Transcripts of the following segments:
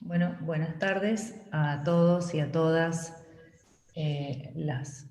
Bueno, buenas tardes a todos y a todas los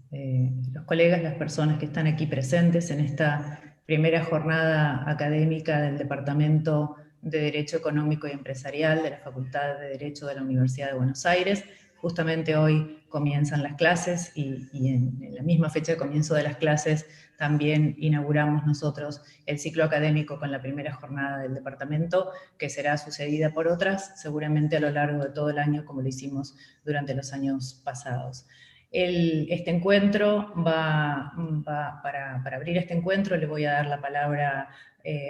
colegas, las personas que están aquí presentes en esta primera jornada académica del Departamento de Derecho Económico y Empresarial de la Facultad de Derecho de la Universidad de Buenos Aires. Justamente hoy comienzan las clases y en la misma fecha de comienzo de las clases también inauguramos nosotros el ciclo académico con la primera jornada del departamento, que será sucedida por otras, seguramente a lo largo de todo el año, como lo hicimos durante los años pasados. Este encuentro para abrir este encuentro le voy a dar la palabra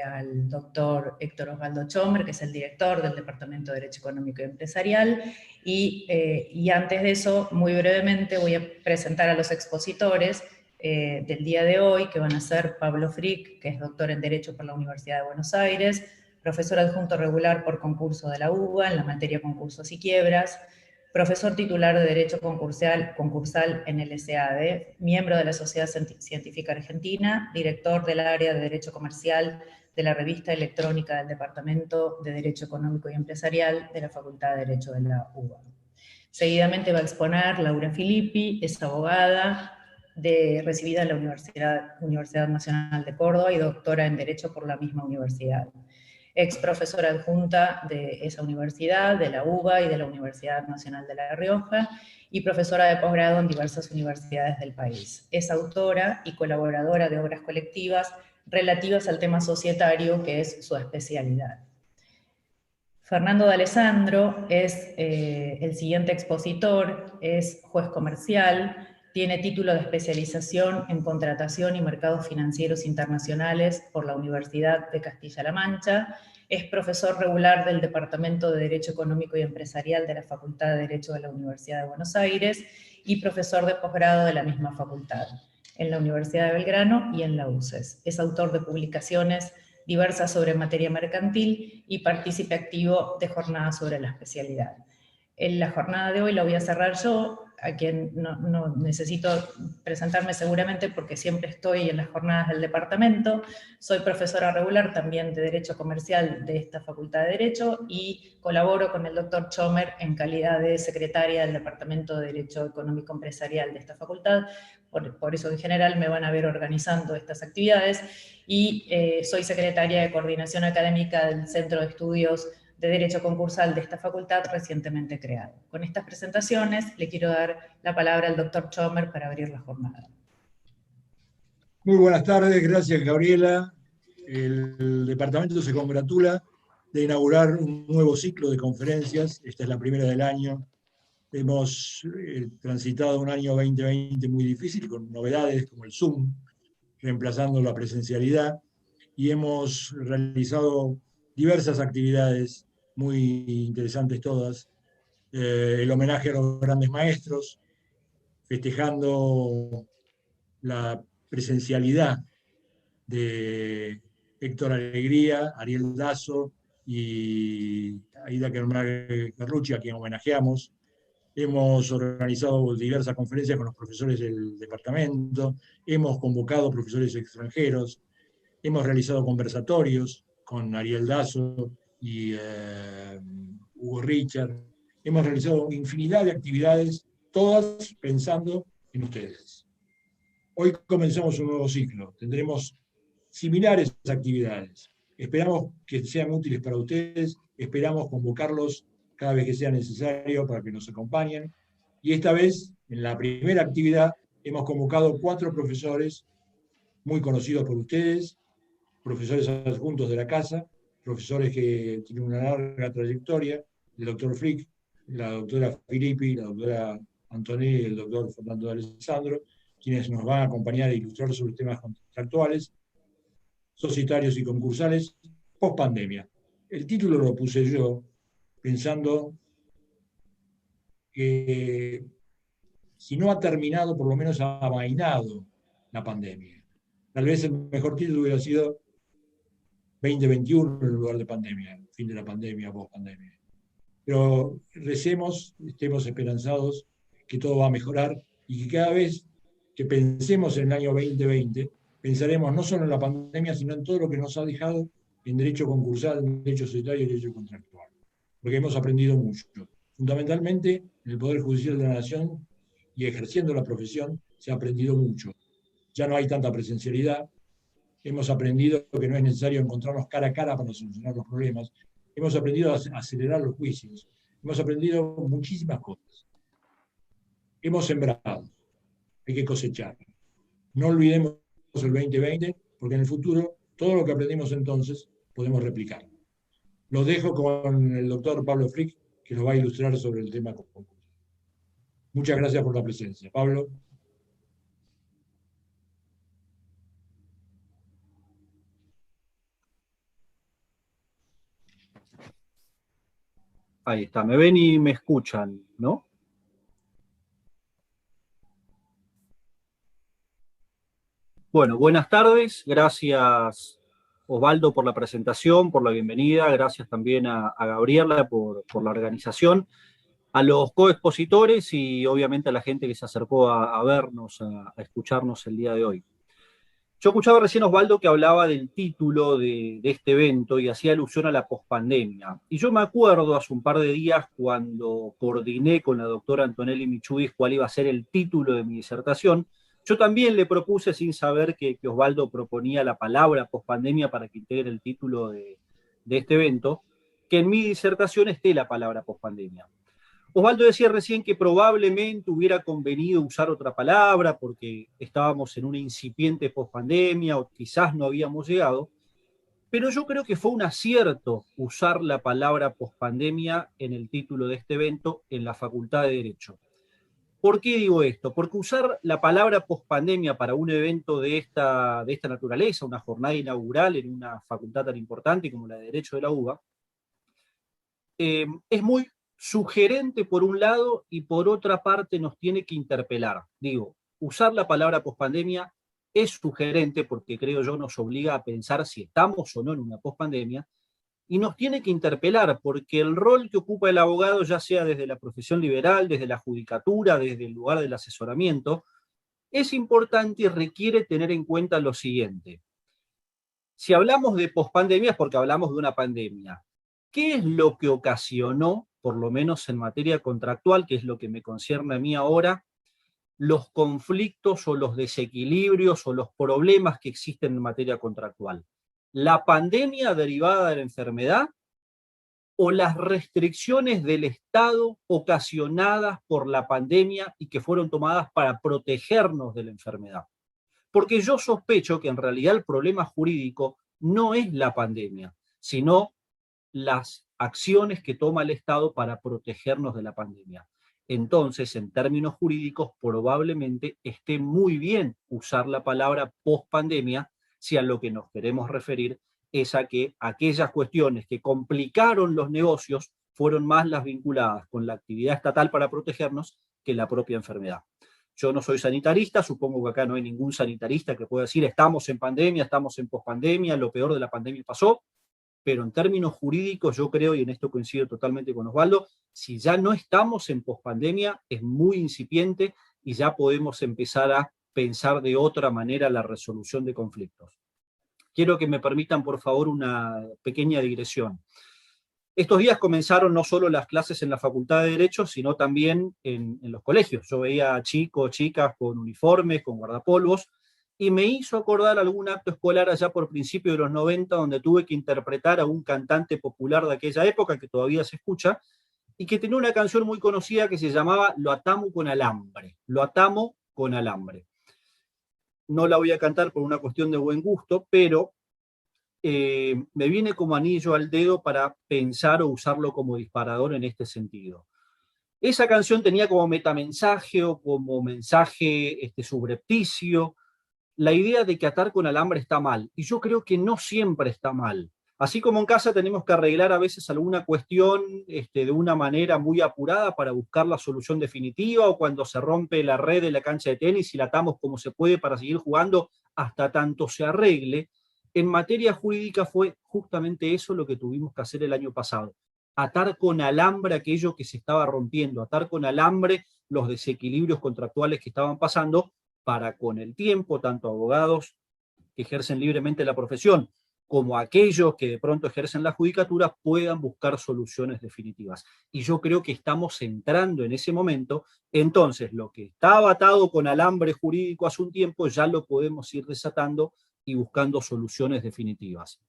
al doctor Héctor Osvaldo Chomer, que es el director del Departamento de Derecho Económico y Empresarial, y antes de eso, muy brevemente, voy a presentar a los expositores del día de hoy, que van a ser Pablo Frick, que es doctor en Derecho por la Universidad de Buenos Aires, profesor adjunto regular por concurso de la UBA en la materia concursos y quiebras, profesor titular de Derecho concursal en el SAD, miembro de la Sociedad Científica Argentina, director del área de Derecho Comercial de la revista electrónica del Departamento de Derecho Económico y Empresarial de la Facultad de Derecho de la UBA. Seguidamente va a exponer Laura Filippi, es abogada, recibida en la Universidad Nacional de Córdoba y doctora en Derecho por la misma universidad. Ex profesora adjunta de esa universidad, de la UBA y de la Universidad Nacional de La Rioja, y profesora de posgrado en diversas universidades del país. Es autora y colaboradora de obras colectivas relativas al tema societario, que es su especialidad. Fernando D'Alessandro es el siguiente expositor, es juez comercial, tiene título de especialización en contratación y mercados financieros internacionales por la Universidad de Castilla-La Mancha, es profesor regular del Departamento de Derecho Económico y Empresarial de la Facultad de Derecho de la Universidad de Buenos Aires y profesor de posgrado de la misma facultad, en la Universidad de Belgrano y en la UCES. Es autor de publicaciones diversas sobre materia mercantil y partícipe activo de jornadas sobre la especialidad. En la jornada de hoy la voy a cerrar yo, a quien no necesito presentarme seguramente porque siempre estoy en las jornadas del departamento. Soy profesora regular también de Derecho Comercial de esta Facultad de Derecho y colaboro con el doctor Chomer en calidad de secretaria del Departamento de Derecho Económico Empresarial de esta facultad. Por eso en general me van a ver organizando estas actividades y soy secretaria de Coordinación Académica del Centro de Estudios de Derecho Concursal de esta facultad recientemente creado. Con estas presentaciones le quiero dar la palabra al doctor Chomer para abrir la jornada. Muy buenas tardes, gracias Gabriela. El departamento se congratula de inaugurar un nuevo ciclo de conferencias. Esta es la primera del año. Hemos transitado un año 2020 muy difícil, con novedades como el Zoom, reemplazando la presencialidad, y hemos realizado diversas actividades muy interesantes todas. El homenaje a los grandes maestros, festejando la presencialidad de Héctor Alegría, Ariel Dazo y Aida Carlucci, a quien homenajeamos. Hemos organizado diversas conferencias con los profesores del departamento, hemos convocado profesores extranjeros, hemos realizado conversatorios con Ariel Dazo y Hugo Richard. Hemos realizado infinidad de actividades, todas pensando en ustedes. Hoy comenzamos un nuevo ciclo. Tendremos similares actividades. Esperamos que sean útiles para ustedes, esperamos convocarlos cada vez que sea necesario para que nos acompañen. Y esta vez, en la primera actividad, hemos convocado 4 profesores muy conocidos por ustedes, profesores adjuntos de la casa, profesores que tienen una larga trayectoria, el doctor Frick, la doctora Filippi, la doctora Antonelli y el doctor Fernando D'Alessandro, quienes nos van a acompañar a ilustrar sobre temas contractuales, societarios y concursales, post pandemia. El título lo puse yo pensando que si no ha terminado, por lo menos ha amainado la pandemia. Tal vez el mejor título hubiera sido 2021 en lugar de pandemia, fin de la pandemia, post pandemia. Pero recemos, estemos esperanzados que todo va a mejorar y que cada vez que pensemos en el año 2020, pensaremos no solo en la pandemia, sino en todo lo que nos ha dejado en derecho concursal, en derecho societario y derecho contractual. porque hemos aprendido mucho. Fundamentalmente, en el Poder Judicial de la Nación y ejerciendo la profesión, se ha aprendido mucho. Ya no hay tanta presencialidad, hemos aprendido que no es necesario encontrarnos cara a cara para solucionar los problemas, hemos aprendido a acelerar los juicios, hemos aprendido muchísimas cosas. Hemos sembrado, hay que cosechar. No olvidemos el 2020, porque en el futuro todo lo que aprendimos entonces podemos replicar. Los dejo con el doctor Pablo Frick, que nos va a ilustrar sobre el tema. Muchas gracias por la presencia. Pablo. Ahí está, me ven y me escuchan, ¿no? Bueno, buenas tardes, gracias Osvaldo por la presentación, por la bienvenida, gracias también a Gabriela por la organización, a los coexpositores y obviamente a la gente que se acercó a vernos, a escucharnos el día de hoy. Yo escuchaba recién Osvaldo que hablaba del título de este evento y hacía alusión a la pospandemia. Y yo me acuerdo hace un par de días cuando coordiné con la doctora Antonelli Michudis cuál iba a ser el título de mi disertación. Yo también le propuse, sin saber que Osvaldo proponía la palabra pospandemia para que integre el título de este evento, que en mi disertación esté la palabra pospandemia. Osvaldo decía recién que probablemente hubiera convenido usar otra palabra porque estábamos en una incipiente pospandemia o quizás no habíamos llegado, pero yo creo que fue un acierto usar la palabra pospandemia en el título de este evento en la Facultad de Derecho. ¿Por qué digo esto? Porque usar la palabra pospandemia para un evento de esta naturaleza, una jornada inaugural en una facultad tan importante como la de Derecho de la UBA, es muy sugerente por un lado y por otra parte nos tiene que interpelar. Digo, usar la palabra pospandemia es sugerente porque creo yo nos obliga a pensar si estamos o no en una pospandemia y nos tiene que interpelar porque el rol que ocupa el abogado, ya sea desde la profesión liberal, desde la judicatura, desde el lugar del asesoramiento, es importante y requiere tener en cuenta lo siguiente. Si hablamos de pospandemia es porque hablamos de una pandemia. ¿Qué es lo que ocasionó, por lo menos en materia contractual, que es lo que me concierne a mí ahora, los conflictos o los desequilibrios o los problemas que existen en materia contractual? ¿La pandemia derivada de la enfermedad o las restricciones del Estado ocasionadas por la pandemia y que fueron tomadas para protegernos de la enfermedad? Porque yo sospecho que en realidad el problema jurídico no es la pandemia, sino las acciones que toma el Estado para protegernos de la pandemia. Entonces, en términos jurídicos, probablemente esté muy bien usar la palabra pospandemia si a lo que nos queremos referir es a que aquellas cuestiones que complicaron los negocios fueron más las vinculadas con la actividad estatal para protegernos que la propia enfermedad. Yo no soy sanitarista, supongo que acá no hay ningún sanitarista que pueda decir estamos en pandemia, estamos en pospandemia, lo peor de la pandemia pasó, pero en términos jurídicos yo creo, y en esto coincido totalmente con Osvaldo, si ya no estamos en pospandemia es muy incipiente y ya podemos empezar a pensar de otra manera la resolución de conflictos. Quiero que me permitan, por favor, una pequeña digresión. Estos días comenzaron no solo las clases en la Facultad de Derecho, sino también en los colegios. Yo veía chicos, chicas con uniformes, con guardapolvos, y me hizo acordar algún acto escolar allá por principios de los 90, donde tuve que interpretar a un cantante popular de aquella época, que todavía se escucha, y que tenía una canción muy conocida que se llamaba Lo atamo con alambre. Lo atamo con alambre. No la voy a cantar por una cuestión de buen gusto, pero me viene como anillo al dedo para pensar o usarlo como disparador en este sentido. Esa canción tenía como metamensaje o como mensaje subrepticio la idea de que atar con alambre está mal, y yo creo que no siempre está mal. Así como en casa tenemos que arreglar a veces alguna cuestión de una manera muy apurada para buscar la solución definitiva, o cuando se rompe la red de la cancha de tenis y la atamos como se puede para seguir jugando hasta tanto se arregle, en materia jurídica fue justamente eso lo que tuvimos que hacer el año pasado. Atar con alambre aquello que se estaba rompiendo, atar con alambre los desequilibrios contractuales que estaban pasando, para con el tiempo, tanto abogados que ejercen libremente la profesión, como aquellos que de pronto ejercen la judicatura puedan buscar soluciones definitivas. Y yo creo que estamos entrando en ese momento. Entonces, lo que estaba atado con alambre jurídico hace un tiempo, ya lo podemos ir desatando y buscando soluciones definitivas.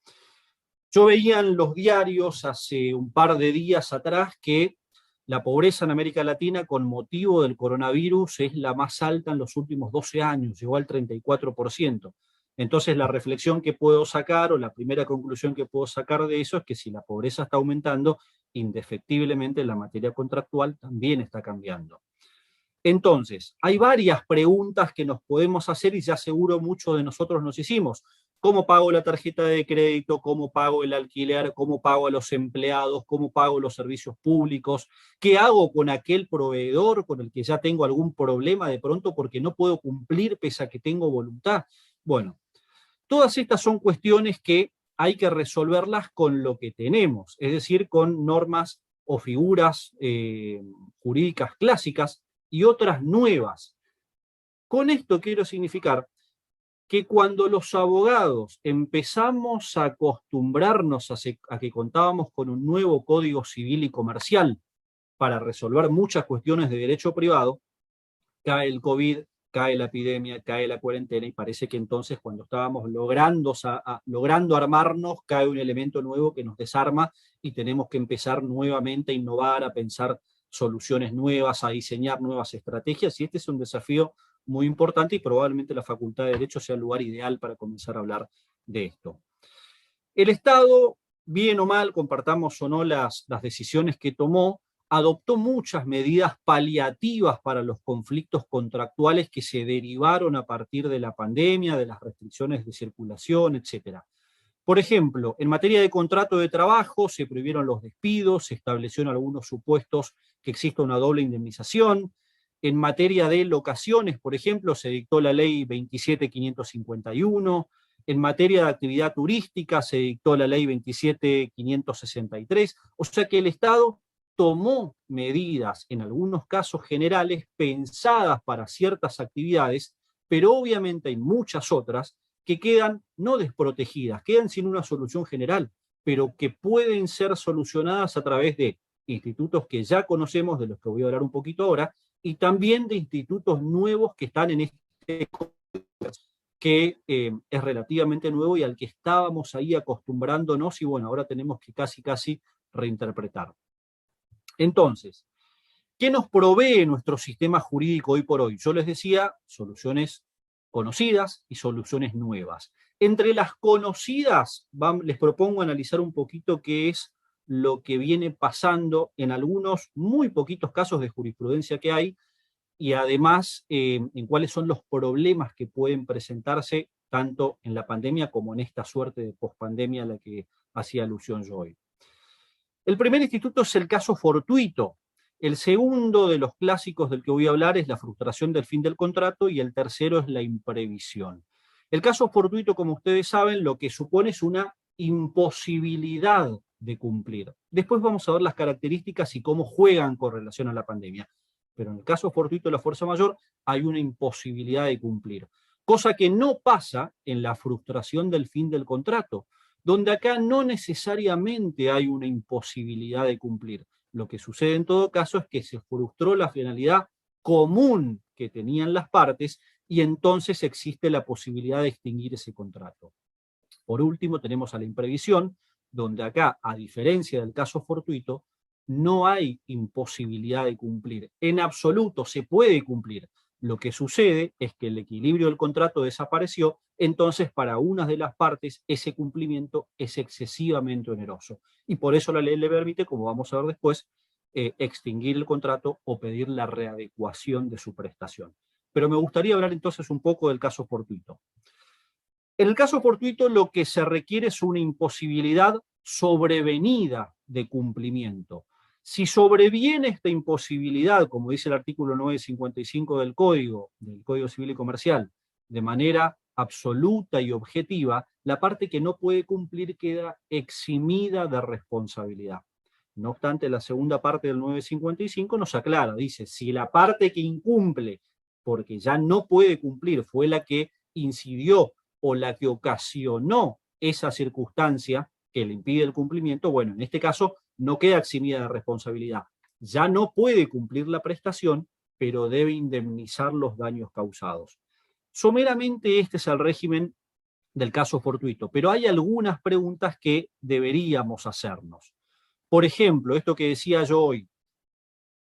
Yo veía en los diarios hace un par de días atrás que la pobreza en América Latina con motivo del coronavirus es la más alta en los últimos 12 años, llegó al 34%. Entonces la reflexión que puedo sacar, o la primera conclusión que puedo sacar de eso, es que si la pobreza está aumentando, indefectiblemente la materia contractual también está cambiando. Entonces, hay varias preguntas que nos podemos hacer y ya seguro muchos de nosotros nos hicimos. ¿Cómo pago la tarjeta de crédito? ¿Cómo pago el alquiler? ¿Cómo pago a los empleados? ¿Cómo pago los servicios públicos? ¿Qué hago con aquel proveedor con el que ya tengo algún problema de pronto porque no puedo cumplir pese a que tengo voluntad? Bueno, todas estas son cuestiones que hay que resolverlas con lo que tenemos, es decir, con normas o figuras jurídicas clásicas y otras nuevas. Con esto quiero significar que cuando los abogados empezamos a acostumbrarnos a que contábamos con un nuevo Código Civil y Comercial para resolver muchas cuestiones de derecho privado, cae el COVID, cae la epidemia, cae la cuarentena, y parece que entonces cuando estábamos logrando armarnos, cae un elemento nuevo que nos desarma y tenemos que empezar nuevamente a innovar, a pensar soluciones nuevas, a diseñar nuevas estrategias, y este es un desafío muy importante y probablemente la Facultad de Derecho sea el lugar ideal para comenzar a hablar de esto. El Estado, bien o mal, compartamos o no las decisiones que tomó, adoptó muchas medidas paliativas para los conflictos contractuales que se derivaron a partir de la pandemia, de las restricciones de circulación, etc. Por ejemplo, en materia de contrato de trabajo se prohibieron los despidos, se estableció en algunos supuestos que exista una doble indemnización. En materia de locaciones, por ejemplo, se dictó la ley 27.551. En materia de actividad turística se dictó la ley 27.563. O sea que el Estado tomó medidas, en algunos casos generales, pensadas para ciertas actividades, pero obviamente hay muchas otras que quedan no desprotegidas, quedan sin una solución general, pero que pueden ser solucionadas a través de institutos que ya conocemos, de los que voy a hablar un poquito ahora, y también de institutos nuevos que están en este que es relativamente nuevo y al que estábamos ahí acostumbrándonos y bueno, ahora tenemos que casi reinterpretar. Entonces, ¿qué nos provee nuestro sistema jurídico hoy por hoy? Yo les decía, soluciones conocidas y soluciones nuevas. Entre las conocidas, les propongo analizar un poquito qué es lo que viene pasando en algunos muy poquitos casos de jurisprudencia que hay, y además en cuáles son los problemas que pueden presentarse tanto en la pandemia como en esta suerte de pospandemia a la que hacía alusión yo hoy. El primer instituto es el caso fortuito. El segundo de los clásicos del que voy a hablar es la frustración del fin del contrato, y el tercero es la imprevisión. El caso fortuito, como ustedes saben, lo que supone es una imposibilidad de cumplir. Después vamos a ver las características y cómo juegan con relación a la pandemia. Pero en el caso fortuito de la fuerza mayor hay una imposibilidad de cumplir. Cosa que no pasa en la frustración del fin del contrato, donde acá no necesariamente hay una imposibilidad de cumplir. Lo que sucede en todo caso es que se frustró la finalidad común que tenían las partes y entonces existe la posibilidad de extinguir ese contrato. Por último, tenemos a la imprevisión, donde acá, a diferencia del caso fortuito, no hay imposibilidad de cumplir. En absoluto se puede cumplir. Lo que sucede es que el equilibrio del contrato desapareció, entonces para una de las partes ese cumplimiento es excesivamente oneroso. Y por eso la ley le permite, como vamos a ver después, extinguir el contrato o pedir la readecuación de su prestación. Pero me gustaría hablar entonces un poco del caso fortuito. En el caso fortuito lo que se requiere es una imposibilidad sobrevenida de cumplimiento. Si sobreviene esta imposibilidad, como dice el artículo 955 del Código Civil y Comercial, de manera absoluta y objetiva, la parte que no puede cumplir queda eximida de responsabilidad. No obstante, la segunda parte del 955 nos aclara, dice, si la parte que incumple, porque ya no puede cumplir, fue la que incidió o la que ocasionó esa circunstancia que le impide el cumplimiento, bueno, en este caso no queda eximida de responsabilidad. Ya no puede cumplir la prestación, pero debe indemnizar los daños causados. Someramente este es el régimen del caso fortuito, pero hay algunas preguntas que deberíamos hacernos. Por ejemplo, esto que decía yo hoy,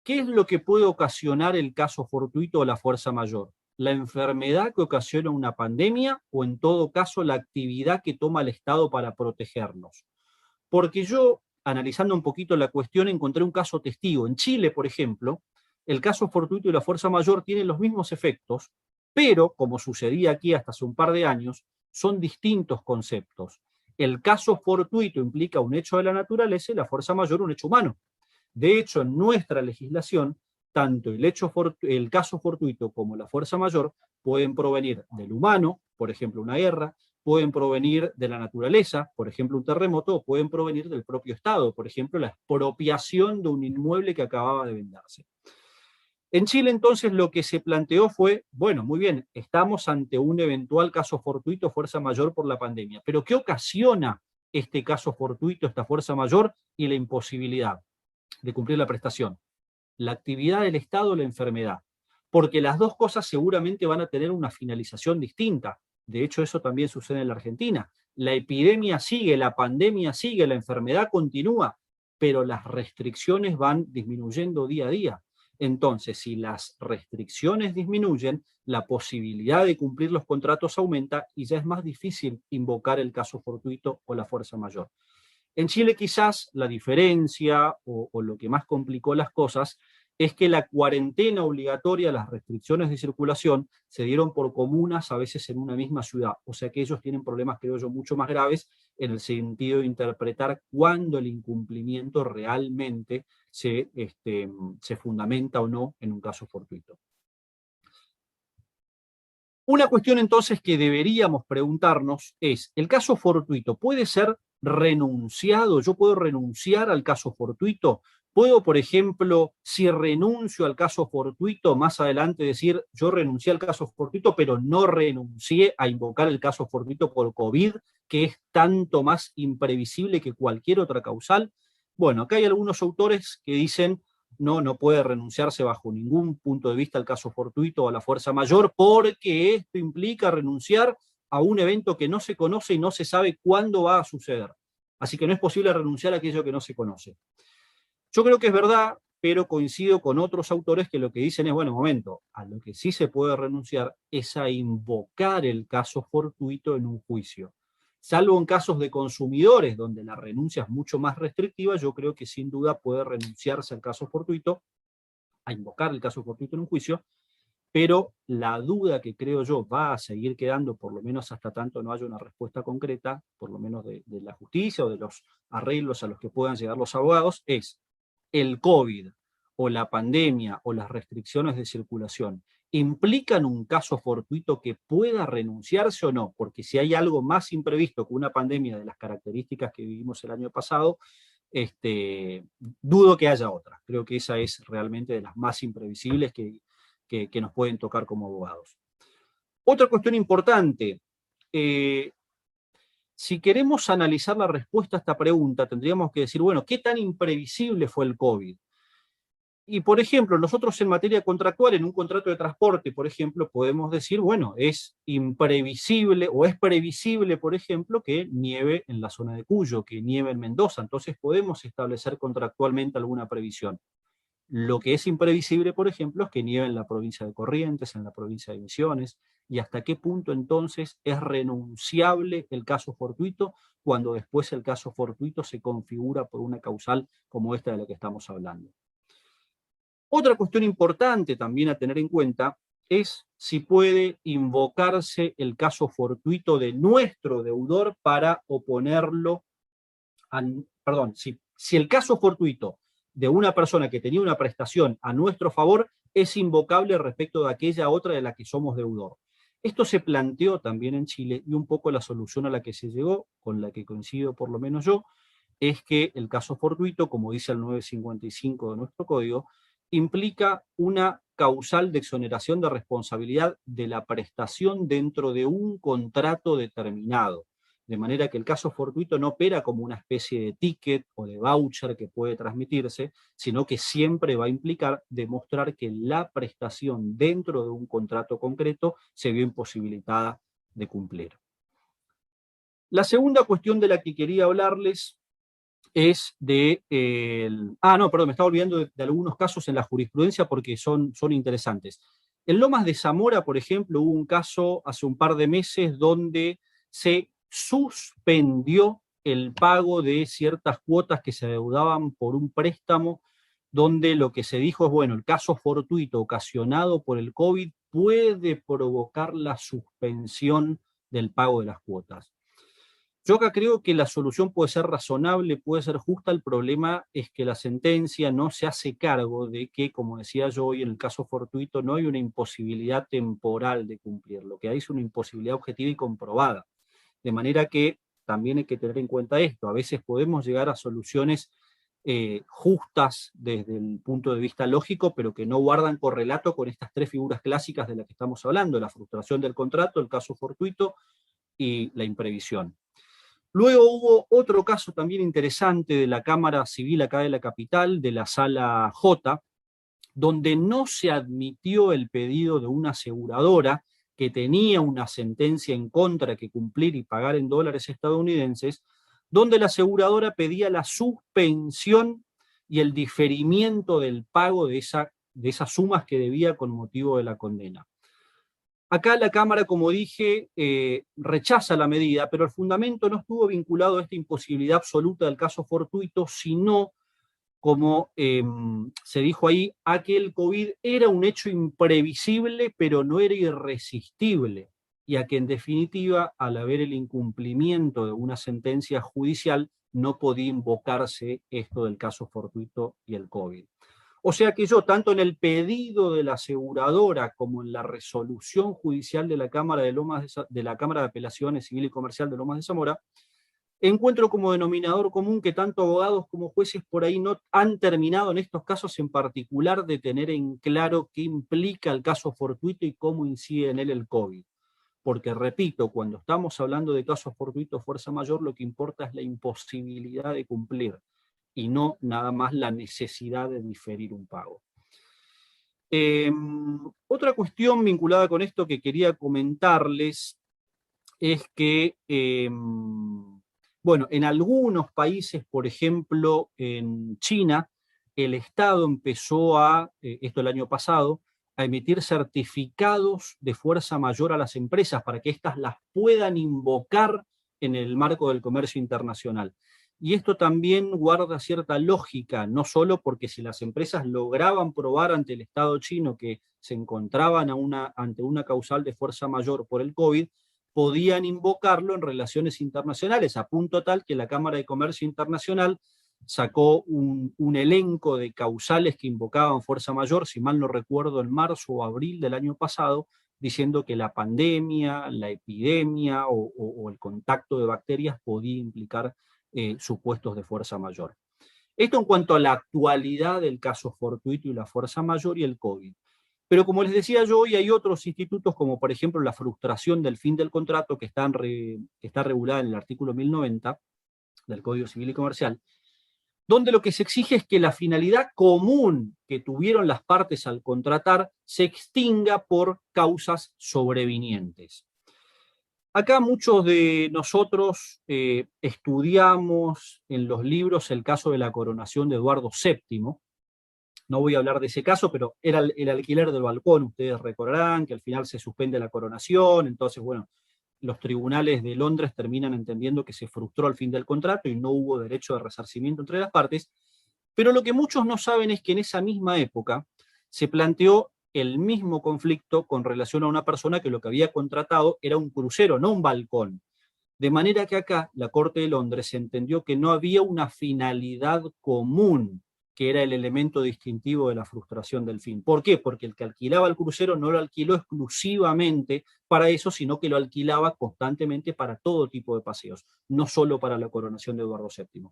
¿qué es lo que puede ocasionar el caso fortuito o la fuerza mayor? ¿La enfermedad que ocasiona una pandemia o en todo caso la actividad que toma el Estado para protegernos? Porque yo, analizando un poquito la cuestión, encontré un caso testigo. En Chile, por ejemplo, el caso fortuito y la fuerza mayor tienen los mismos efectos, pero, como sucedía aquí hasta hace un par de años, son distintos conceptos. El caso fortuito implica un hecho de la naturaleza y la fuerza mayor un hecho humano. De hecho, en nuestra legislación, tanto el caso fortuito como la fuerza mayor pueden provenir del humano, por ejemplo, una guerra, pueden provenir de la naturaleza, por ejemplo, un terremoto, o pueden provenir del propio Estado, por ejemplo, la expropiación de un inmueble que acababa de venderse. En Chile, entonces, lo que se planteó fue, bueno, muy bien, estamos ante un eventual caso fortuito, fuerza mayor por la pandemia, pero ¿qué ocasiona este caso fortuito, esta fuerza mayor y la imposibilidad de cumplir la prestación? La actividad del Estado o la enfermedad. Porque las dos cosas seguramente van a tener una finalización distinta. De hecho, eso también sucede en la Argentina. La epidemia sigue, la pandemia sigue, la enfermedad continúa, pero las restricciones van disminuyendo día a día. Entonces, si las restricciones disminuyen, la posibilidad de cumplir los contratos aumenta y ya es más difícil invocar el caso fortuito o la fuerza mayor. En Chile quizás la diferencia o lo que más complicó las cosas es que la cuarentena obligatoria, las restricciones de circulación, se dieron por comunas a veces en una misma ciudad. O sea que ellos tienen problemas, creo yo, mucho más graves en el sentido de interpretar cuándo el incumplimiento realmente se fundamenta o no en un caso fortuito. Una cuestión entonces que deberíamos preguntarnos es, ¿el caso fortuito puede ser renunciado? ¿Yo puedo renunciar al caso fortuito? ¿Puedo, por ejemplo, si renuncio al caso fortuito, más adelante decir, yo renuncié al caso fortuito, pero no renuncié a invocar el caso fortuito por COVID, que es tanto más imprevisible que cualquier otra causal? Bueno, acá hay algunos autores que dicen, no puede renunciarse bajo ningún punto de vista al caso fortuito o a la fuerza mayor, porque esto implica renunciar a un evento que no se conoce y no se sabe cuándo va a suceder. Así que no es posible renunciar a aquello que no se conoce. Yo creo que es verdad, pero coincido con otros autores que lo que dicen es, bueno, momento, a lo que sí se puede renunciar es a invocar el caso fortuito en un juicio. Salvo en casos de consumidores, donde la renuncia es mucho más restrictiva, yo creo que sin duda puede renunciarse al caso fortuito, a invocar el caso fortuito en un juicio, pero la duda que creo yo va a seguir quedando, por lo menos hasta tanto no haya una respuesta concreta, por lo menos de la justicia o de los arreglos a los que puedan llegar los abogados, es el COVID o la pandemia o las restricciones de circulación implican un caso fortuito que pueda renunciarse o no, porque si hay algo más imprevisto que una pandemia de las características que vivimos el año pasado, dudo que haya otra. Creo que esa es realmente de las más imprevisibles que nos pueden tocar como abogados. Otra cuestión importante, si queremos analizar la respuesta a esta pregunta, tendríamos que decir, bueno, ¿qué tan imprevisible fue el COVID? Y, por ejemplo, nosotros en materia contractual, en un contrato de transporte, por ejemplo, podemos decir, bueno, es imprevisible o es previsible, por ejemplo, que nieve en la zona de Cuyo, que nieve en Mendoza. Entonces podemos establecer contractualmente alguna previsión. Lo que es imprevisible, por ejemplo, es que nieve en la provincia de Corrientes, en la provincia de Misiones, y hasta qué punto entonces es renunciable el caso fortuito cuando después el caso fortuito se configura por una causal como esta de la que estamos hablando. Otra cuestión importante también a tener en cuenta es si puede invocarse el caso fortuito de nuestro deudor para oponerlo, si el caso fortuito de una persona que tenía una prestación a nuestro favor es invocable respecto de aquella otra de la que somos deudor. Esto se planteó también en Chile y un poco la solución a la que se llegó, con la que coincido por lo menos yo, es que el caso fortuito, como dice el 955 de nuestro código, implica una causal de exoneración de responsabilidad de la prestación dentro de un contrato determinado. de manera que el caso fortuito no opera como una especie de ticket o de voucher que puede transmitirse, sino que siempre va a implicar demostrar que la prestación dentro de un contrato concreto se vio imposibilitada de cumplir. La segunda cuestión de la que quería hablarles es de... me estaba olvidando de algunos casos en la jurisprudencia porque son interesantes. En Lomas de Zamora, por ejemplo, hubo un caso hace un par de meses donde se suspendió el pago de ciertas cuotas que se adeudaban por un préstamo, donde lo que se dijo es, bueno, el caso fortuito ocasionado por el COVID puede provocar la suspensión del pago de las cuotas. Yo acá creo que la solución puede ser razonable, puede ser justa. El problema es que la sentencia no se hace cargo de que, como decía yo hoy, en el caso fortuito no hay una imposibilidad temporal de cumplir. Lo que hay es una imposibilidad objetiva y comprobada. De manera que también hay que tener en cuenta esto. A veces podemos llegar a soluciones justas desde el punto de vista lógico, pero que no guardan correlato con estas tres figuras clásicas de las que estamos hablando: la frustración del contrato, el caso fortuito y la imprevisión. Luego hubo otro caso también interesante de la Cámara Civil acá de la capital, de la Sala J, donde no se admitió el pedido de una aseguradora que tenía una sentencia en contra que cumplir y pagar en dólares estadounidenses, donde la aseguradora pedía la suspensión y el diferimiento del pago de esas sumas que debía con motivo de la condena. Acá la Cámara, como dije, rechaza la medida, pero el fundamento no estuvo vinculado a esta imposibilidad absoluta del caso fortuito, sino, como se dijo ahí, a que el COVID era un hecho imprevisible, pero no era irresistible, y a que en definitiva, al haber el incumplimiento de una sentencia judicial, no podía invocarse esto del caso fortuito y el COVID. O sea que yo, tanto en el pedido de la aseguradora como en la resolución judicial de la Cámara de la Cámara de Apelaciones Civil y Comercial de Lomas de Zamora, encuentro como denominador común que tanto abogados como jueces por ahí no han terminado en estos casos en particular de tener en claro qué implica el caso fortuito y cómo incide en él el COVID. Porque, repito, cuando estamos hablando de casos fortuitos fuerza mayor, lo que importa es la imposibilidad de cumplir, y no nada más la necesidad de diferir un pago. Otra cuestión vinculada con esto que quería comentarles es que, bueno, en algunos países, por ejemplo en China, el Estado empezó esto el año pasado, a emitir certificados de fuerza mayor a las empresas para que éstas las puedan invocar en el marco del comercio internacional. Y esto también guarda cierta lógica, no solo porque si las empresas lograban probar ante el Estado chino que se encontraban ante una causal de fuerza mayor por el COVID, podían invocarlo en relaciones internacionales, a punto tal que la Cámara de Comercio Internacional sacó un elenco de causales que invocaban fuerza mayor, si mal no recuerdo, en marzo o abril del año pasado, diciendo que la pandemia, la epidemia o el contacto de bacterias podía implicar supuestos de fuerza mayor. Esto en cuanto a la actualidad del caso fortuito y la fuerza mayor y el COVID. Pero como les decía yo, hoy hay otros institutos, como por ejemplo la frustración del fin del contrato, que está regulada en el artículo 1090 del Código Civil y Comercial, donde lo que se exige es que la finalidad común que tuvieron las partes al contratar se extinga por causas sobrevinientes. Acá muchos de nosotros estudiamos en los libros el caso de la coronación de Eduardo VII. No voy a hablar de ese caso, pero era el alquiler del balcón. Ustedes recordarán que al final se suspende la coronación, entonces, bueno, los tribunales de Londres terminan entendiendo que se frustró el fin del contrato y no hubo derecho de resarcimiento entre las partes. Pero lo que muchos no saben es que en esa misma época se planteó el mismo conflicto con relación a una persona que lo que había contratado era un crucero, no un balcón. De manera que acá la Corte de Londres entendió que no había una finalidad común, que era el elemento distintivo de la frustración del fin. ¿Por qué? Porque el que alquilaba el crucero no lo alquiló exclusivamente para eso, sino que lo alquilaba constantemente para todo tipo de paseos, no solo para la coronación de Eduardo VII.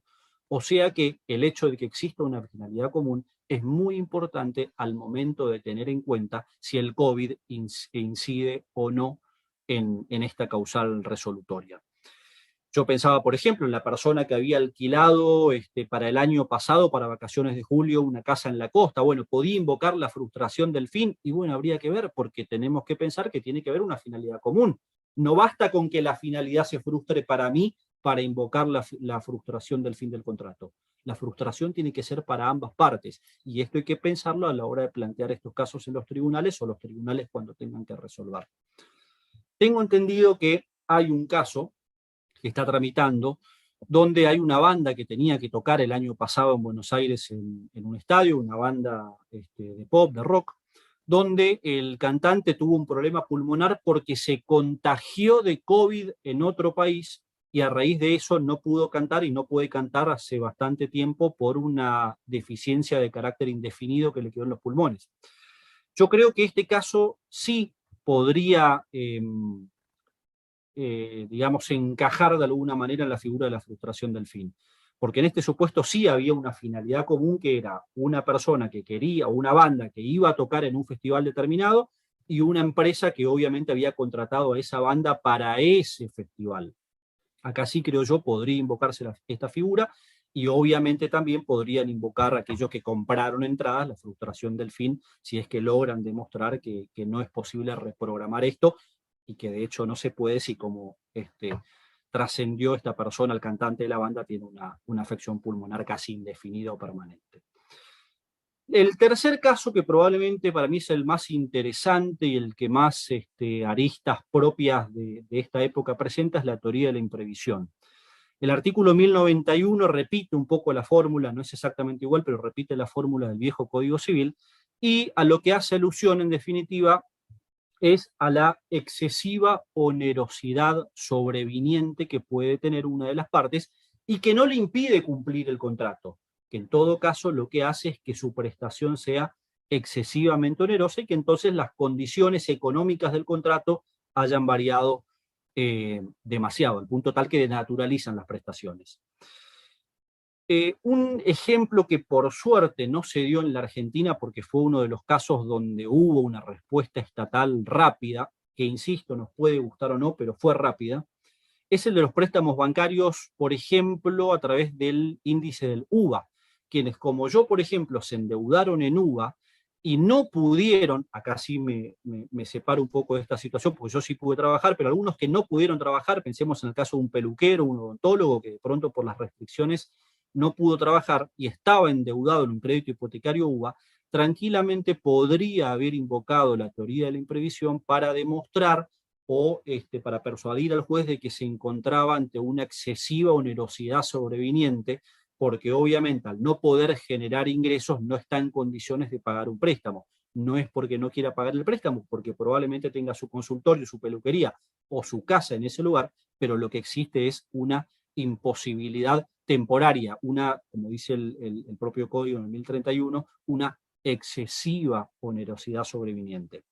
O sea que el hecho de que exista una finalidad común es muy importante al momento de tener en cuenta si el COVID incide o no en esta causal resolutoria. Yo pensaba, por ejemplo, en la persona que había alquilado para el año pasado, para vacaciones de julio, una casa en la costa. Bueno, podía invocar la frustración del fin y bueno, habría que ver, porque tenemos que pensar que tiene que haber una finalidad común. No basta con que la finalidad se frustre para mí para invocar la frustración del fin del contrato. La frustración tiene que ser para ambas partes y esto hay que pensarlo a la hora de plantear estos casos en los tribunales o los tribunales cuando tengan que resolver. Tengo entendido que hay un caso que está tramitando, donde hay una banda que tenía que tocar el año pasado en Buenos Aires en un estadio, una banda de pop, de rock, donde el cantante tuvo un problema pulmonar porque se contagió de COVID en otro país y a raíz de eso no pudo cantar y no puede cantar hace bastante tiempo por una deficiencia de carácter indefinido que le quedó en los pulmones. Yo creo que este caso sí podría digamos, encajar de alguna manera en la figura de la frustración del fin. Porque en este supuesto sí había una finalidad común que era una persona que quería, o una banda que iba a tocar en un festival determinado, y una empresa que obviamente había contratado a esa banda para ese festival. Acá sí, creo yo, podría invocarse esta figura, y obviamente también podrían invocar a aquellos que compraron entradas la frustración del fin, si es que logran demostrar que no es posible reprogramar esto, y que de hecho no se puede si como trascendió esta persona, el cantante de la banda, tiene una afección pulmonar casi indefinida o permanente. El tercer caso, que probablemente para mí es el más interesante y el que más aristas propias de esta época presenta, es la teoría de la imprevisión. El artículo 1091 repite un poco la fórmula, no es exactamente igual, pero repite la fórmula del viejo Código Civil, y a lo que hace alusión, en definitiva, es a la excesiva onerosidad sobreviniente que puede tener una de las partes y que no le impide cumplir el contrato, que en todo caso lo que hace es que su prestación sea excesivamente onerosa y que entonces las condiciones económicas del contrato hayan variado demasiado, al punto tal que denaturalizan las prestaciones. Un ejemplo que por suerte no se dio en la Argentina porque fue uno de los casos donde hubo una respuesta estatal rápida, que insisto, nos puede gustar o no, pero fue rápida, es el de los préstamos bancarios, por ejemplo, a través del índice del UVA, quienes como yo, por ejemplo, se endeudaron en UVA y no pudieron, acá sí me separo un poco de esta situación, porque yo sí pude trabajar, pero algunos que no pudieron trabajar, pensemos en el caso de un peluquero, un odontólogo, que de pronto por las restricciones no pudo trabajar y estaba endeudado en un crédito hipotecario UVA, tranquilamente podría haber invocado la teoría de la imprevisión para demostrar o para persuadir al juez de que se encontraba ante una excesiva onerosidad sobreviniente, porque obviamente al no poder generar ingresos no está en condiciones de pagar un préstamo. No es porque no quiera pagar el préstamo, porque probablemente tenga su consultorio, su peluquería o su casa en ese lugar, pero lo que existe es una imposibilidad temporaria, como dice el propio código en el 1031, una excesiva onerosidad sobreviniente.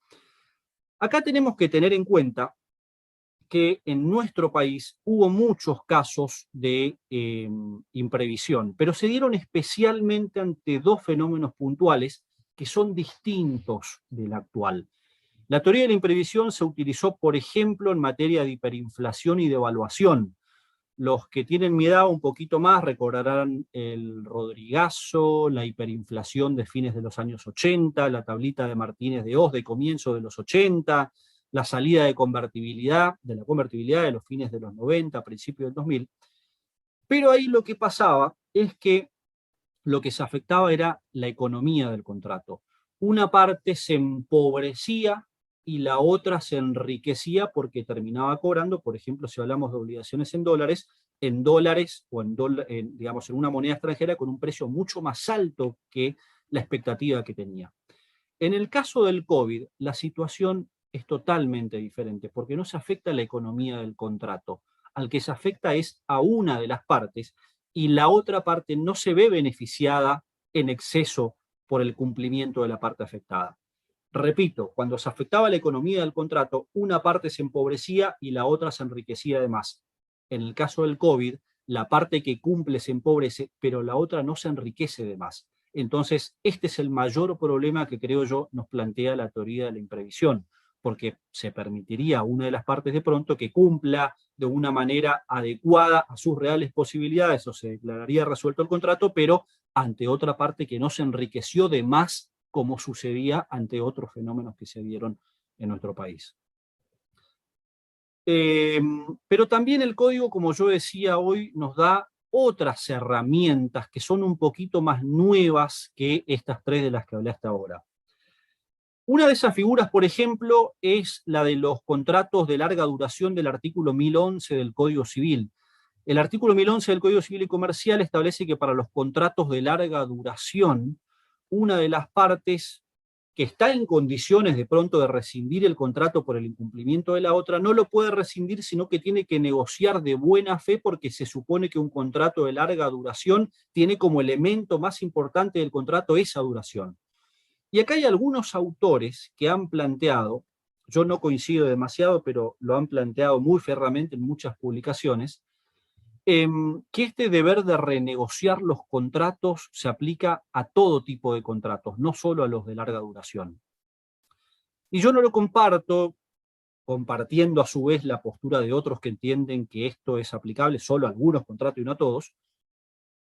Acá tenemos que tener en cuenta que en nuestro país hubo muchos casos de imprevisión, pero se dieron especialmente ante dos fenómenos puntuales que son distintos del actual. La teoría de la imprevisión se utilizó, por ejemplo, en materia de hiperinflación y devaluación. Los que tienen mi edad un poquito más recordarán el Rodrigazo, la hiperinflación de fines de los años 80, la tablita de Martínez de Oz de comienzo de los 80, la salida de la convertibilidad de los fines de los 90, principios del 2000. Pero ahí lo que pasaba es que lo que se afectaba era la economía del contrato. Una parte se empobrecía y la otra se enriquecía porque terminaba cobrando, por ejemplo, si hablamos de obligaciones en dólares o digamos, en una moneda extranjera con un precio mucho más alto que la expectativa que tenía. En el caso del COVID, la situación es totalmente diferente porque no se afecta a la economía del contrato. Al que se afecta es a una de las partes y la otra parte no se ve beneficiada en exceso por el cumplimiento de la parte afectada. Repito, cuando se afectaba la economía del contrato, una parte se empobrecía y la otra se enriquecía de más. En el caso del COVID, la parte que cumple se empobrece, pero la otra no se enriquece de más. Entonces, este es el mayor problema que creo yo nos plantea la teoría de la imprevisión, porque se permitiría a una de las partes de pronto que cumpla de una manera adecuada a sus reales posibilidades, o se declararía resuelto el contrato, pero ante otra parte que no se enriqueció de más, como sucedía ante otros fenómenos que se dieron en nuestro país. Pero también el código, como yo decía hoy, nos da otras herramientas que son un poquito más nuevas que estas tres de las que hablé hasta ahora. Una de esas figuras, por ejemplo, es la de los contratos de larga duración del artículo 1011 del Código Civil. El artículo 1011 del Código Civil y Comercial establece que para los contratos de larga duración, una de las partes que está en condiciones de pronto de rescindir el contrato por el incumplimiento de la otra, no lo puede rescindir, sino que tiene que negociar de buena fe, porque se supone que un contrato de larga duración tiene como elemento más importante del contrato esa duración. Y acá hay algunos autores que han planteado, yo no coincido demasiado, pero lo han planteado muy ferramente en muchas publicaciones, que este deber de renegociar los contratos se aplica a todo tipo de contratos, no solo a los de larga duración. Y yo no lo comparto, compartiendo a su vez la postura de otros que entienden que esto es aplicable solo a algunos contratos y no a todos,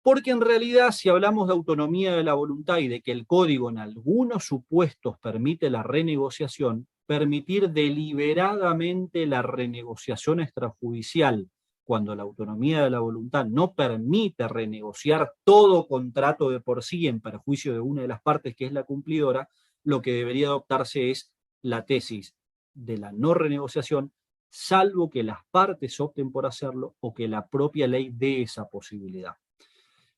porque en realidad, si hablamos de autonomía de la voluntad y de que el código en algunos supuestos permite la renegociación, permitir deliberadamente la renegociación extrajudicial cuando la autonomía de la voluntad no permite renegociar todo contrato de por sí en perjuicio de una de las partes que es la cumplidora, lo que debería adoptarse es la tesis de la no renegociación, salvo que las partes opten por hacerlo o que la propia ley dé esa posibilidad.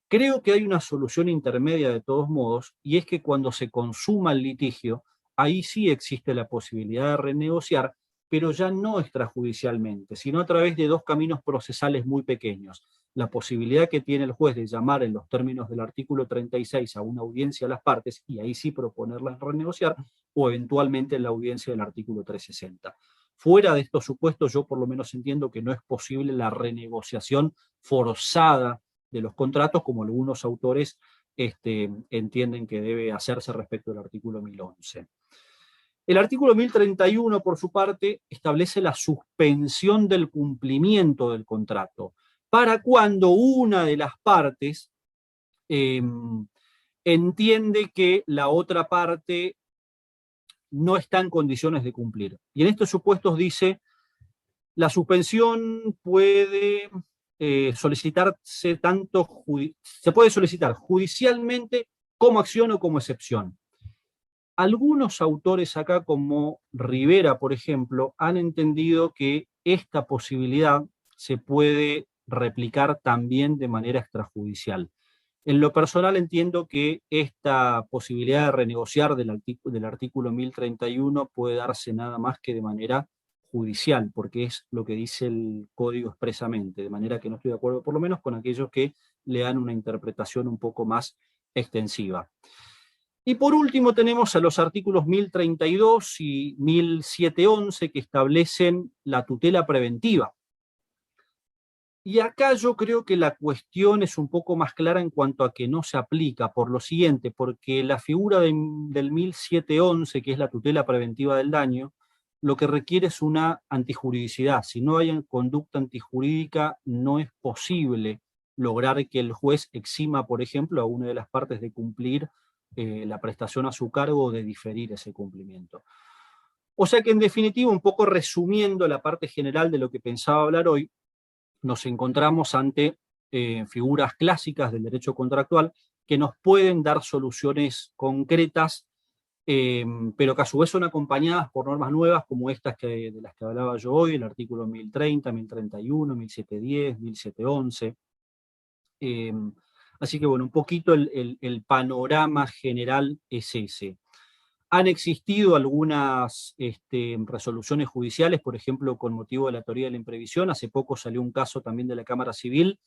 Creo que hay una solución intermedia de todos modos, y es que cuando se consuma el litigio, ahí sí existe la posibilidad de renegociar, pero ya no extrajudicialmente, sino a través de dos caminos procesales muy pequeños. La posibilidad que tiene el juez de llamar en los términos del artículo 36 a una audiencia a las partes, y ahí sí proponerlas renegociar, o eventualmente en la audiencia del artículo 360. Fuera de estos supuestos, yo por lo menos entiendo que no es posible la renegociación forzada de los contratos, como algunos autores entienden que debe hacerse respecto del artículo 1011. El artículo 1031, por su parte, establece la suspensión del cumplimiento del contrato para cuando una de las partes entiende que la otra parte no está en condiciones de cumplir. Y en estos supuestos dice, la suspensión puede solicitarse se puede solicitar judicialmente como acción o como excepción. Algunos autores acá, como Rivera, por ejemplo, han entendido que esta posibilidad se puede replicar también de manera extrajudicial. En lo personal entiendo que esta posibilidad de renegociar del artículo 1031 puede darse nada más que de manera judicial, porque es lo que dice el código expresamente, de manera que no estoy de acuerdo por lo menos con aquellos que le dan una interpretación un poco más extensiva. Y por último tenemos a los artículos 1032 y 1711 que establecen la tutela preventiva. Y acá yo creo que la cuestión es un poco más clara en cuanto a que no se aplica, por lo siguiente, porque la figura del 1711, que es la tutela preventiva del daño, lo que requiere es una antijuridicidad. Si no hay conducta antijurídica, no es posible lograr que el juez exima, por ejemplo, a una de las partes de cumplir la prestación a su cargo o de diferir ese cumplimiento. O sea que, en definitiva, un poco resumiendo la parte general de lo que pensaba hablar hoy, nos encontramos ante figuras clásicas del derecho contractual que nos pueden dar soluciones concretas, pero que a su vez son acompañadas por normas nuevas como estas de las que hablaba yo hoy, el artículo 1030, 1031, 1710, 1711. Así que bueno, un poquito el panorama general es ese. Han existido algunas resoluciones judiciales, por ejemplo, con motivo de la teoría de la imprevisión. Hace poco salió un caso también de la Cámara Civil,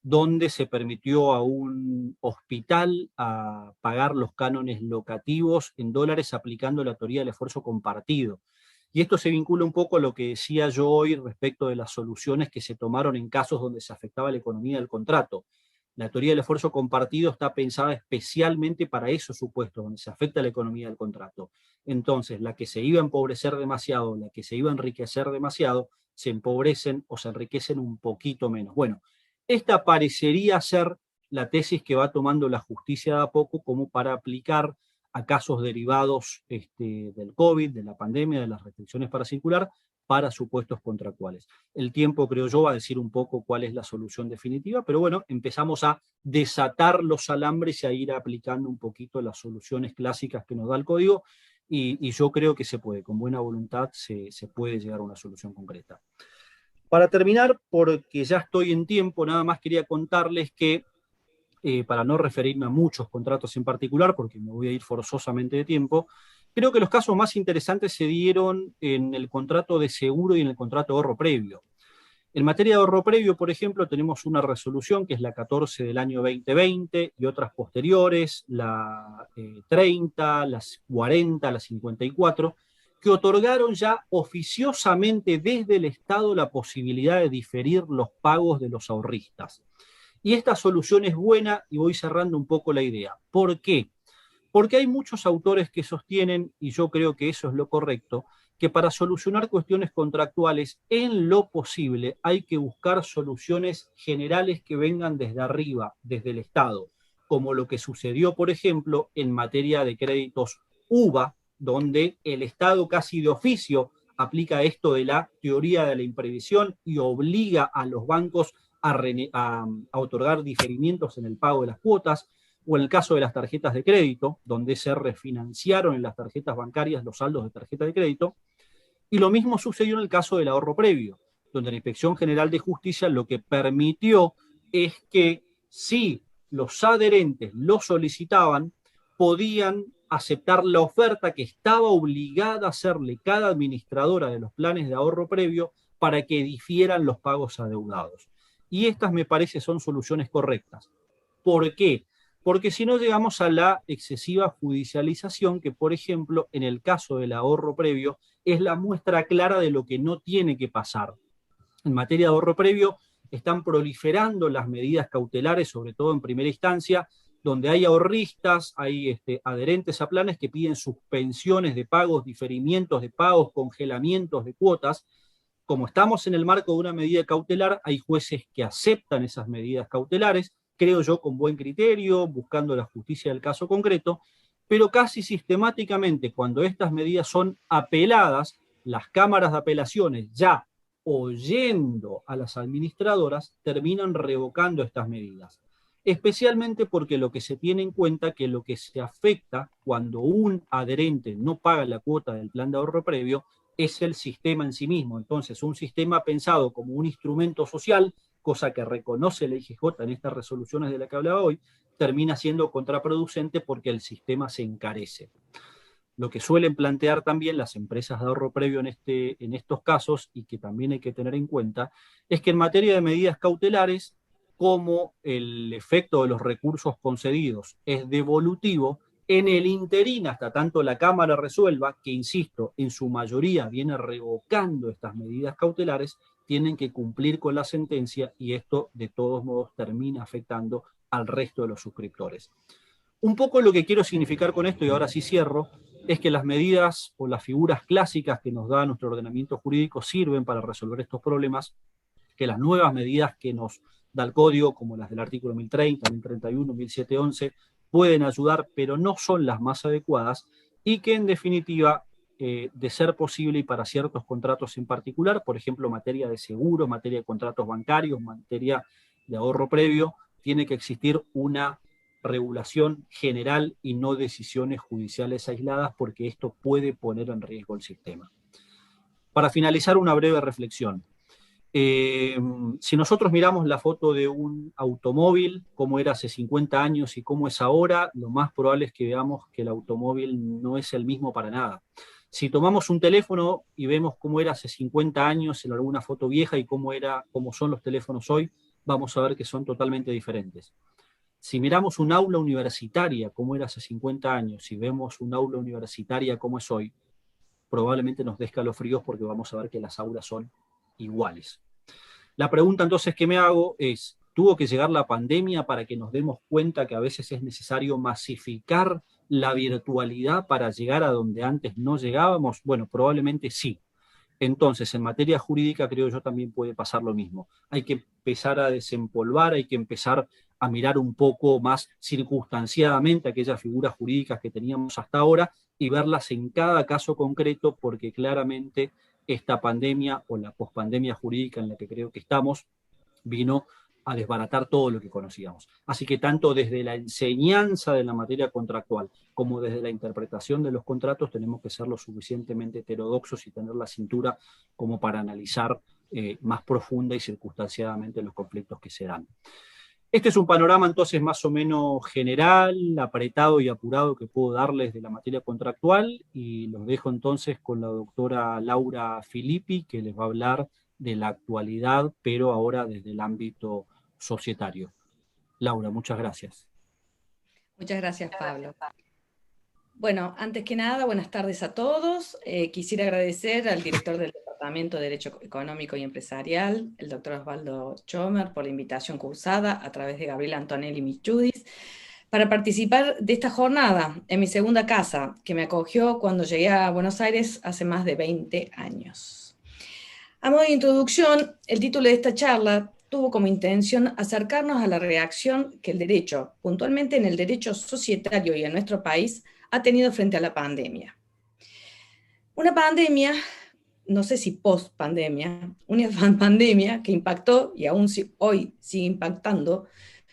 donde se permitió a un hospital a pagar los cánones locativos en dólares aplicando la teoría del esfuerzo compartido. Y esto se vincula un poco a lo que decía yo hoy respecto de las soluciones que se tomaron en casos donde se afectaba la economía del contrato. La teoría del esfuerzo compartido está pensada especialmente para esos supuestos, donde se afecta la economía del contrato. Entonces, la que se iba a empobrecer demasiado, la que se iba a enriquecer demasiado, se empobrecen o se enriquecen un poquito menos. Bueno, esta parecería ser la tesis que va tomando la justicia de a poco como para aplicar a casos derivados del COVID, de la pandemia, de las restricciones para circular, para supuestos contractuales. El tiempo, creo yo, va a decir un poco cuál es la solución definitiva, pero bueno, empezamos a desatar los alambres y a ir aplicando un poquito las soluciones clásicas que nos da el código, y yo creo que se puede, con buena voluntad se puede llegar a una solución concreta. Para terminar, porque ya estoy en tiempo, nada más quería contarles que, para no referirme a muchos contratos en particular, porque me voy a ir forzosamente de tiempo, creo que los casos más interesantes se dieron en el contrato de seguro y en el contrato de ahorro previo. En materia de ahorro previo, por ejemplo, tenemos una resolución que es la 14 del año 2020 y otras posteriores, la 30, las 40, las 54, que otorgaron ya oficiosamente desde el Estado la posibilidad de diferir los pagos de los ahorristas. Y esta solución es buena, y voy cerrando un poco la idea. ¿Por qué? Porque hay muchos autores que sostienen, y yo creo que eso es lo correcto, que para solucionar cuestiones contractuales, en lo posible, hay que buscar soluciones generales que vengan desde arriba, desde el Estado, como lo que sucedió, por ejemplo, en materia de créditos UVA, donde el Estado casi de oficio aplica esto de la teoría de la imprevisión y obliga a los bancos a otorgar diferimientos en el pago de las cuotas, o en el caso de las tarjetas de crédito, donde se refinanciaron en las tarjetas bancarias los saldos de tarjeta de crédito, y lo mismo sucedió en el caso del ahorro previo, donde la Inspección General de Justicia lo que permitió es que si los adherentes lo solicitaban, podían aceptar la oferta que estaba obligada a hacerle cada administradora de los planes de ahorro previo para que difieran los pagos adeudados. Y estas, me parece, son soluciones correctas. ¿Por qué? Porque si no llegamos a la excesiva judicialización que, por ejemplo, en el caso del ahorro previo, es la muestra clara de lo que no tiene que pasar. En materia de ahorro previo, están proliferando las medidas cautelares, sobre todo en primera instancia, donde hay ahorristas, hay adherentes a planes que piden suspensiones de pagos, diferimientos de pagos, congelamientos de cuotas. Como estamos en el marco de una medida cautelar, hay jueces que aceptan esas medidas cautelares, creo yo con buen criterio, buscando la justicia del caso concreto, pero casi sistemáticamente cuando estas medidas son apeladas, las cámaras de apelaciones, ya oyendo a las administradoras, terminan revocando estas medidas. Especialmente porque lo que se tiene en cuenta que lo que se afecta cuando un adherente no paga la cuota del plan de ahorro previo es el sistema en sí mismo. Entonces, un sistema pensado como un instrumento social, cosa que reconoce la IGJ en estas resoluciones de las que hablaba hoy, termina siendo contraproducente porque el sistema se encarece. Lo que suelen plantear también las empresas de ahorro previo en estos casos, y que también hay que tener en cuenta, es que en materia de medidas cautelares, como el efecto de los recursos concedidos es devolutivo, en el interín, hasta tanto la Cámara resuelva, que insisto, en su mayoría viene revocando estas medidas cautelares, tienen que cumplir con la sentencia, y esto de todos modos termina afectando al resto de los suscriptores. Un poco lo que quiero significar con esto, y ahora sí cierro, es que las medidas o las figuras clásicas que nos da nuestro ordenamiento jurídico sirven para resolver estos problemas, que las nuevas medidas que nos da el código, como las del artículo 1030, 1031, 1711, pueden ayudar, pero no son las más adecuadas, y que en definitiva, de ser posible y para ciertos contratos en particular, por ejemplo, materia de seguros, materia de contratos bancarios, materia de ahorro previo, tiene que existir una regulación general y no decisiones judiciales aisladas, porque esto puede poner en riesgo el sistema. Para finalizar, una breve reflexión. Si nosotros miramos la foto de un automóvil, cómo era hace 50 años y cómo es ahora, lo más probable es que veamos que el automóvil no es el mismo para nada. Si tomamos un teléfono y vemos cómo era hace 50 años en alguna foto vieja y cómo son los teléfonos hoy, vamos a ver que son totalmente diferentes. Si miramos un aula universitaria como era hace 50 años y vemos un aula universitaria como es hoy, probablemente nos dé escalofríos porque vamos a ver que las aulas son iguales. La pregunta entonces que me hago es, tuvo que llegar la pandemia para que nos demos cuenta que a veces es necesario masificar la virtualidad para llegar a donde antes no llegábamos. Bueno, probablemente sí. Entonces, en materia jurídica creo yo también puede pasar lo mismo. Hay que empezar a desempolvar, hay que empezar a mirar un poco más circunstanciadamente aquellas figuras jurídicas que teníamos hasta ahora y verlas en cada caso concreto, porque claramente esta pandemia o la pospandemia jurídica en la que creo que estamos vino a desbaratar todo lo que conocíamos. Así que tanto desde la enseñanza de la materia contractual como desde la interpretación de los contratos tenemos que ser lo suficientemente heterodoxos y tener la cintura como para analizar más profunda y circunstanciadamente los conflictos que se dan. Este es un panorama entonces más o menos general, apretado y apurado que puedo darles de la materia contractual, y los dejo entonces con la doctora Laura Filippi, que les va a hablar de la actualidad, pero ahora desde el ámbito societario. Laura, muchas gracias. Muchas gracias, Pablo. Bueno, antes que nada, buenas tardes a todos. Quisiera agradecer al director del Departamento de Derecho Económico y Empresarial, el doctor Osvaldo Chomer, por la invitación cursada a través de Gabriela Antonelli Michudis, para participar de esta jornada en mi segunda casa, que me acogió cuando llegué a Buenos Aires hace más de 20 años. A modo de introducción, el título de esta charla tuvo como intención acercarnos a la reacción que el derecho, puntualmente en el derecho societario y en nuestro país, ha tenido frente a la pandemia. Una pandemia, no sé si post-pandemia, una pandemia que impactó y aún hoy sigue impactando,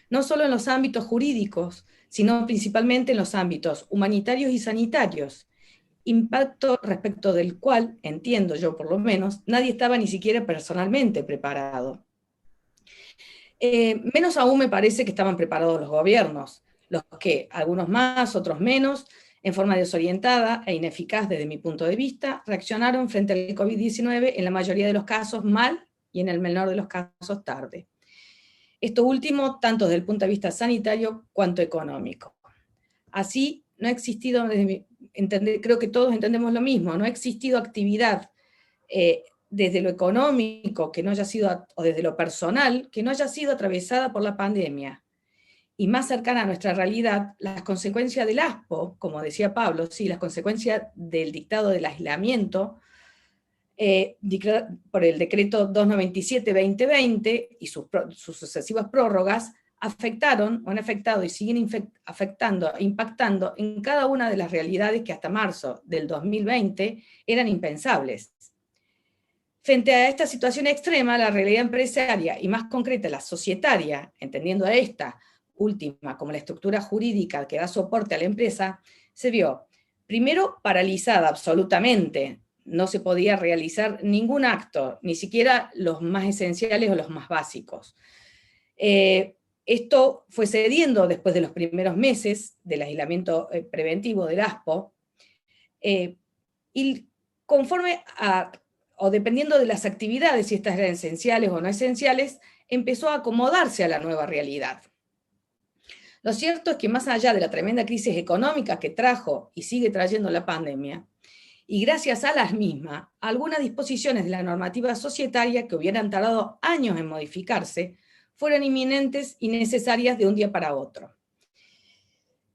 no solo en los ámbitos jurídicos, sino principalmente en los ámbitos humanitarios y sanitarios, impacto respecto del cual, entiendo yo por lo menos, nadie estaba ni siquiera personalmente preparado. Menos aún me parece que estaban preparados los gobiernos, los que, algunos más, otros menos, en forma desorientada e ineficaz desde mi punto de vista, reaccionaron frente al COVID-19 en la mayoría de los casos mal y en el menor de los casos tarde. Esto último, tanto desde el punto de vista sanitario cuanto económico. Así, no ha existido, creo que todos entendemos lo mismo, no ha existido actividad desde lo económico que no haya sido, o desde lo personal, que no haya sido atravesada por la pandemia. Y más cercana a nuestra realidad, las consecuencias del ASPO, como decía Pablo, sí, las consecuencias del dictado del aislamiento, por el decreto 297-2020 y sus sucesivas prórrogas, afectaron, o han afectado y siguen afectando, impactando en cada una de las realidades que hasta marzo del 2020 eran impensables. Frente a esta situación extrema, la realidad empresaria, y más concreta la societaria, entendiendo a esta última como la estructura jurídica que da soporte a la empresa, se vio primero paralizada absolutamente. No se podía realizar ningún acto, ni siquiera los más esenciales o los más básicos. Esto fue cediendo después de los primeros meses del aislamiento preventivo del ASPO, y conforme a, o dependiendo de las actividades, si estas eran esenciales o no esenciales, empezó a acomodarse a la nueva realidad. Lo cierto es que más allá de la tremenda crisis económica que trajo y sigue trayendo la pandemia, y gracias a las mismas, algunas disposiciones de la normativa societaria que hubieran tardado años en modificarse, fueron inminentes y necesarias de un día para otro.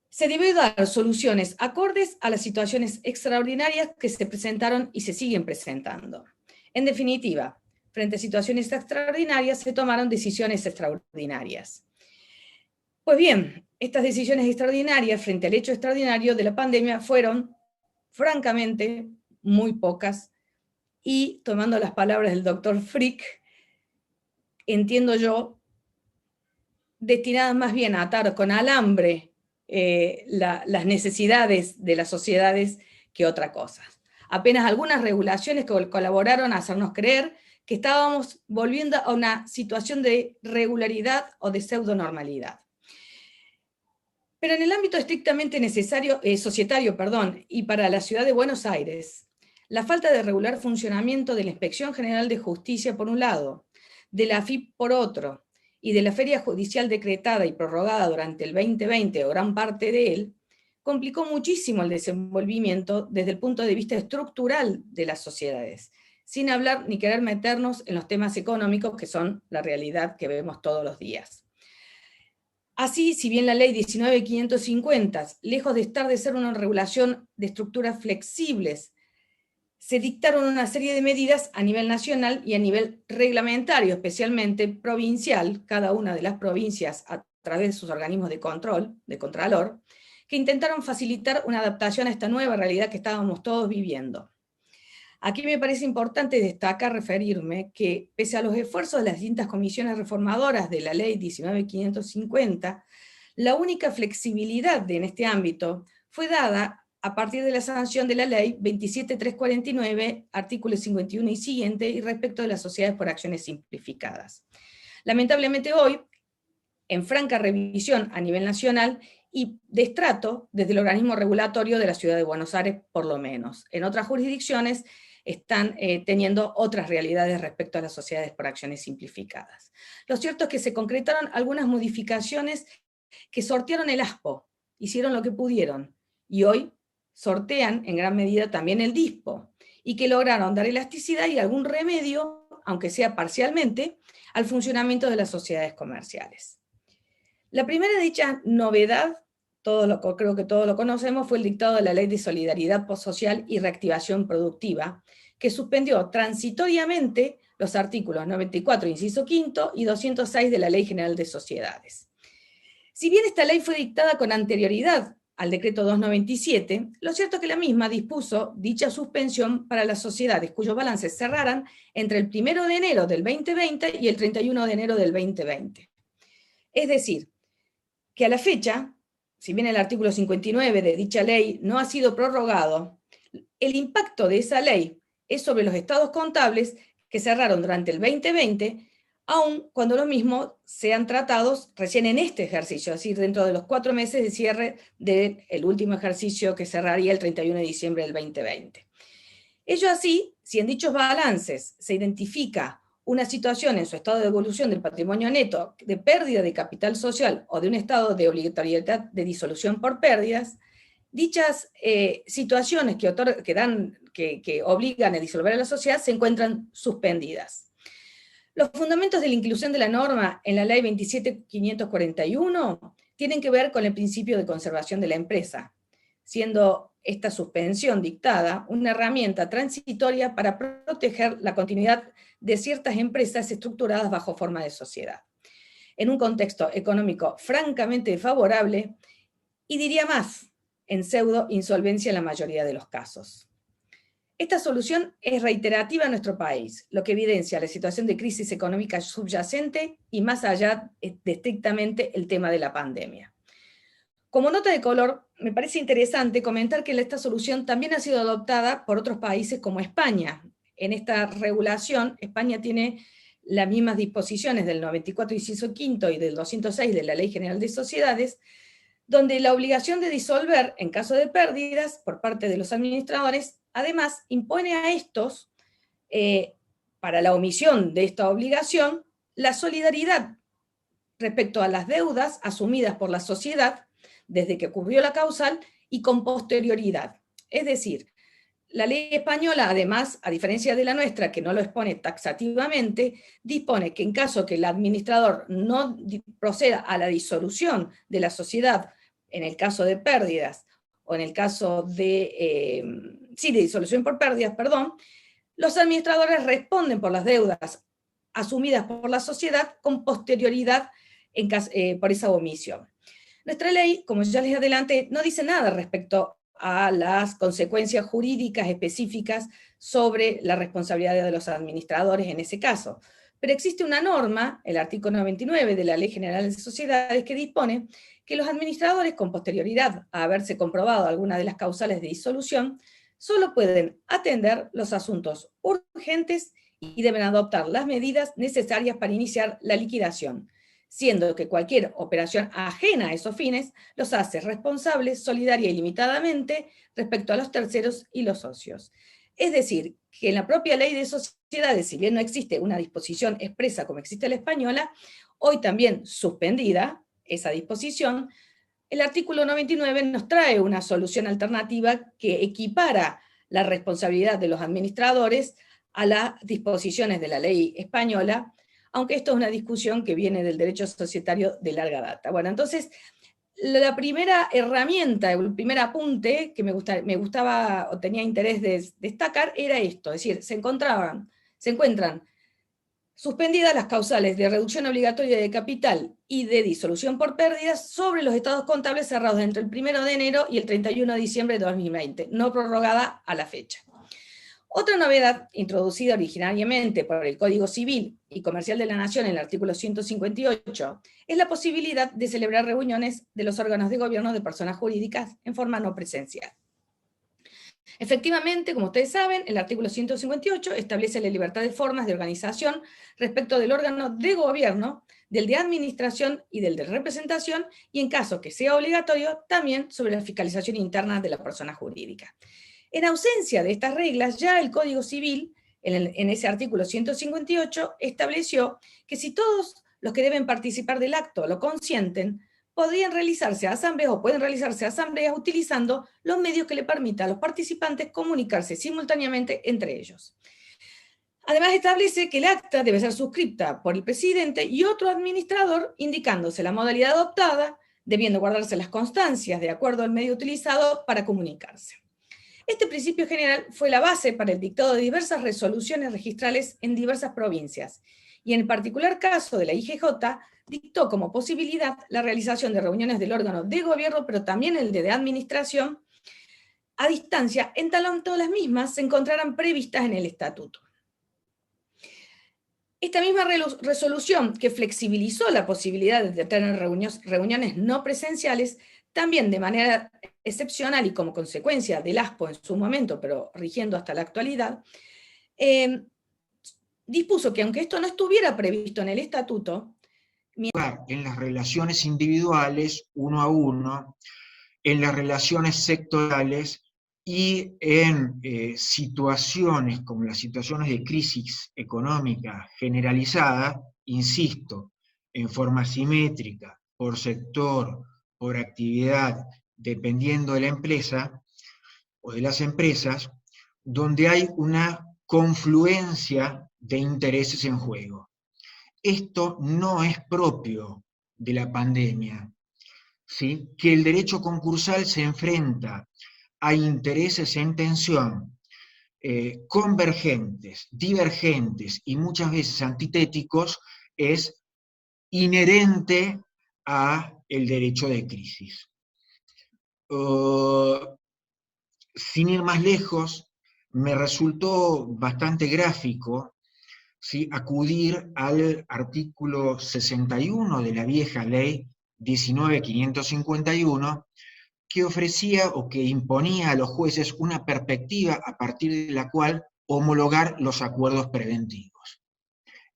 Se debió dar soluciones acordes a las situaciones extraordinarias que se presentaron y se siguen presentando. En definitiva, frente a situaciones extraordinarias se tomaron decisiones extraordinarias. Pues bien, estas decisiones extraordinarias frente al hecho extraordinario de la pandemia fueron, francamente, muy pocas, y tomando las palabras del doctor Frick, entiendo yo, destinadas más bien a atar con alambre las necesidades de las sociedades que otra cosa. Apenas algunas regulaciones que colaboraron a hacernos creer que estábamos volviendo a una situación de regularidad o de pseudonormalidad. Pero en el ámbito estrictamente necesario, societario, y para la ciudad de Buenos Aires, la falta de regular funcionamiento de la Inspección General de Justicia por un lado, de la AFIP por otro, y de la feria judicial decretada y prorrogada durante el 2020 o gran parte de él, complicó muchísimo el desenvolvimiento desde el punto de vista estructural de las sociedades, sin hablar ni querer meternos en los temas económicos que son la realidad que vemos todos los días. Así, si bien la ley 19.550, lejos de estar de ser una regulación de estructuras flexibles, se dictaron una serie de medidas a nivel nacional y a nivel reglamentario, especialmente provincial, cada una de las provincias a través de sus organismos de control, de contralor, que intentaron facilitar una adaptación a esta nueva realidad que estábamos todos viviendo. Aquí me parece importante destacar, referirme, que pese a los esfuerzos de las distintas comisiones reformadoras de la ley 19.550, la única flexibilidad en este ámbito fue dada a partir de la sanción de la ley 27.349, artículos 51 y siguiente, y respecto de las sociedades por acciones simplificadas. Lamentablemente hoy, en franca revisión a nivel nacional y de estrato desde el organismo regulatorio de la Ciudad de Buenos Aires, por lo menos. En otras jurisdicciones están teniendo otras realidades respecto a las sociedades por acciones simplificadas. Lo cierto es que se concretaron algunas modificaciones que sortearon el ASPO, hicieron lo que pudieron, y hoy sortean en gran medida también el DISPO, y que lograron dar elasticidad y algún remedio, aunque sea parcialmente, al funcionamiento de las sociedades comerciales. La primera de dicha novedad, creo que todos lo conocemos, fue el dictado de la Ley de Solidaridad Social y Reactivación Productiva, que suspendió transitoriamente los artículos 94, inciso quinto, y 206 de la Ley General de Sociedades. Si bien esta ley fue dictada con anterioridad al decreto 297, lo cierto es que la misma dispuso dicha suspensión para las sociedades cuyos balances cerraran entre el 1 de enero del 2020 y el 31 de enero del 2020. Es decir, que a la fecha, si bien el artículo 59 de dicha ley no ha sido prorrogado, el impacto de esa ley es sobre los estados contables que cerraron durante el 2020, aun cuando los mismos sean tratados recién en este ejercicio, es decir, dentro de los 4 meses de cierre del último ejercicio que cerraría el 31 de diciembre del 2020. Ello así, si en dichos balances se identifica una situación en su estado de evolución del patrimonio neto de pérdida de capital social o de un estado de obligatoriedad de disolución por pérdidas, dichas situaciones que obligan a disolver a la sociedad se encuentran suspendidas. Los fundamentos de la inclusión de la norma en la ley 27.541 tienen que ver con el principio de conservación de la empresa, siendo esta suspensión dictada una herramienta transitoria para proteger la continuidad de ciertas empresas estructuradas bajo forma de sociedad, en un contexto económico francamente favorable, y diría más, en pseudo insolvencia en la mayoría de los casos. Esta solución es reiterativa en nuestro país, lo que evidencia la situación de crisis económica subyacente y más allá de estrictamente el tema de la pandemia. Como nota de color, me parece interesante comentar que esta solución también ha sido adoptada por otros países como España. En esta regulación, España tiene las mismas disposiciones del 94 inciso quinto y del 206 de la Ley General de Sociedades, donde la obligación de disolver en caso de pérdidas por parte de los administradores, además, impone a estos, para la omisión de esta obligación, la solidaridad respecto a las deudas asumidas por la sociedad desde que ocurrió la causal y con posterioridad. Es decir, la ley española, además, a diferencia de la nuestra, que no lo expone taxativamente, dispone que en caso que el administrador no proceda a la disolución de la sociedad, en el caso de pérdidas, o en el caso de disolución por pérdidas, los administradores responden por las deudas asumidas por la sociedad con posterioridad por esa omisión. Nuestra ley, como ya les adelanté, no dice nada respecto a las consecuencias jurídicas específicas sobre la responsabilidad de los administradores en ese caso. Pero existe una norma, el artículo 99 de la Ley General de Sociedades, que dispone que los administradores, con posterioridad a haberse comprobado alguna de las causales de disolución, solo pueden atender los asuntos urgentes y deben adoptar las medidas necesarias para iniciar la liquidación, siendo que cualquier operación ajena a esos fines los hace responsables solidaria y limitadamente respecto a los terceros y los socios. Es decir, que en la propia ley de sociedades, si bien no existe una disposición expresa como existe la española, hoy también suspendida esa disposición, el artículo 99 nos trae una solución alternativa que equipara la responsabilidad de los administradores a las disposiciones de la ley española, aunque esto es una discusión que viene del derecho societario de larga data. Bueno, entonces, la primera herramienta, el primer apunte que me gustaba o tenía interés de destacar era esto, es decir, se encuentran suspendidas las causales de reducción obligatoria de capital y de disolución por pérdidas sobre los estados contables cerrados entre el 1 de enero y el 31 de diciembre de 2020, no prorrogada a la fecha. Otra novedad, introducida originariamente por el Código Civil y Comercial de la Nación en el artículo 158, es la posibilidad de celebrar reuniones de los órganos de gobierno de personas jurídicas en forma no presencial. Efectivamente, como ustedes saben, el artículo 158 establece la libertad de formas de organización respecto del órgano de gobierno, del de administración y del de representación, y en caso que sea obligatorio, también sobre la fiscalización interna de la persona jurídica. En ausencia de estas reglas, ya el Código Civil, en ese artículo 158, estableció que si todos los que deben participar del acto lo consienten, podrían realizarse asambleas o pueden realizarse asambleas utilizando los medios que le permitan a los participantes comunicarse simultáneamente entre ellos. Además establece que el acta debe ser suscripta por el presidente y otro administrador, indicándose la modalidad adoptada, debiendo guardarse las constancias de acuerdo al medio utilizado para comunicarse. Este principio general fue la base para el dictado de diversas resoluciones registrales en diversas provincias, y en el particular caso de la IGJ, dictó como posibilidad la realización de reuniones del órgano de gobierno, pero también el de administración, a distancia, en tanto las mismas se encontraran previstas en el estatuto. Esta misma resolución, que flexibilizó la posibilidad de tener reuniones no presenciales, también de manera excepcional y como consecuencia del ASPO en su momento, pero rigiendo hasta la actualidad, dispuso que aunque esto no estuviera previsto en el estatuto, en las relaciones individuales, uno a uno, en las relaciones sectoriales y en situaciones como las situaciones de crisis económica generalizada, insisto, en forma simétrica, por sector, por actividad, dependiendo de la empresa o de las empresas, donde hay una confluencia de intereses en juego. Esto no es propio de la pandemia, ¿sí? Que el derecho concursal se enfrenta a intereses en tensión, convergentes, divergentes y muchas veces antitéticos, es inherente a el derecho de crisis. Sin ir más lejos, me resultó bastante gráfico, ¿sí?, acudir al artículo 61 de la vieja ley 19.551, que ofrecía o que imponía a los jueces una perspectiva a partir de la cual homologar los acuerdos preventivos.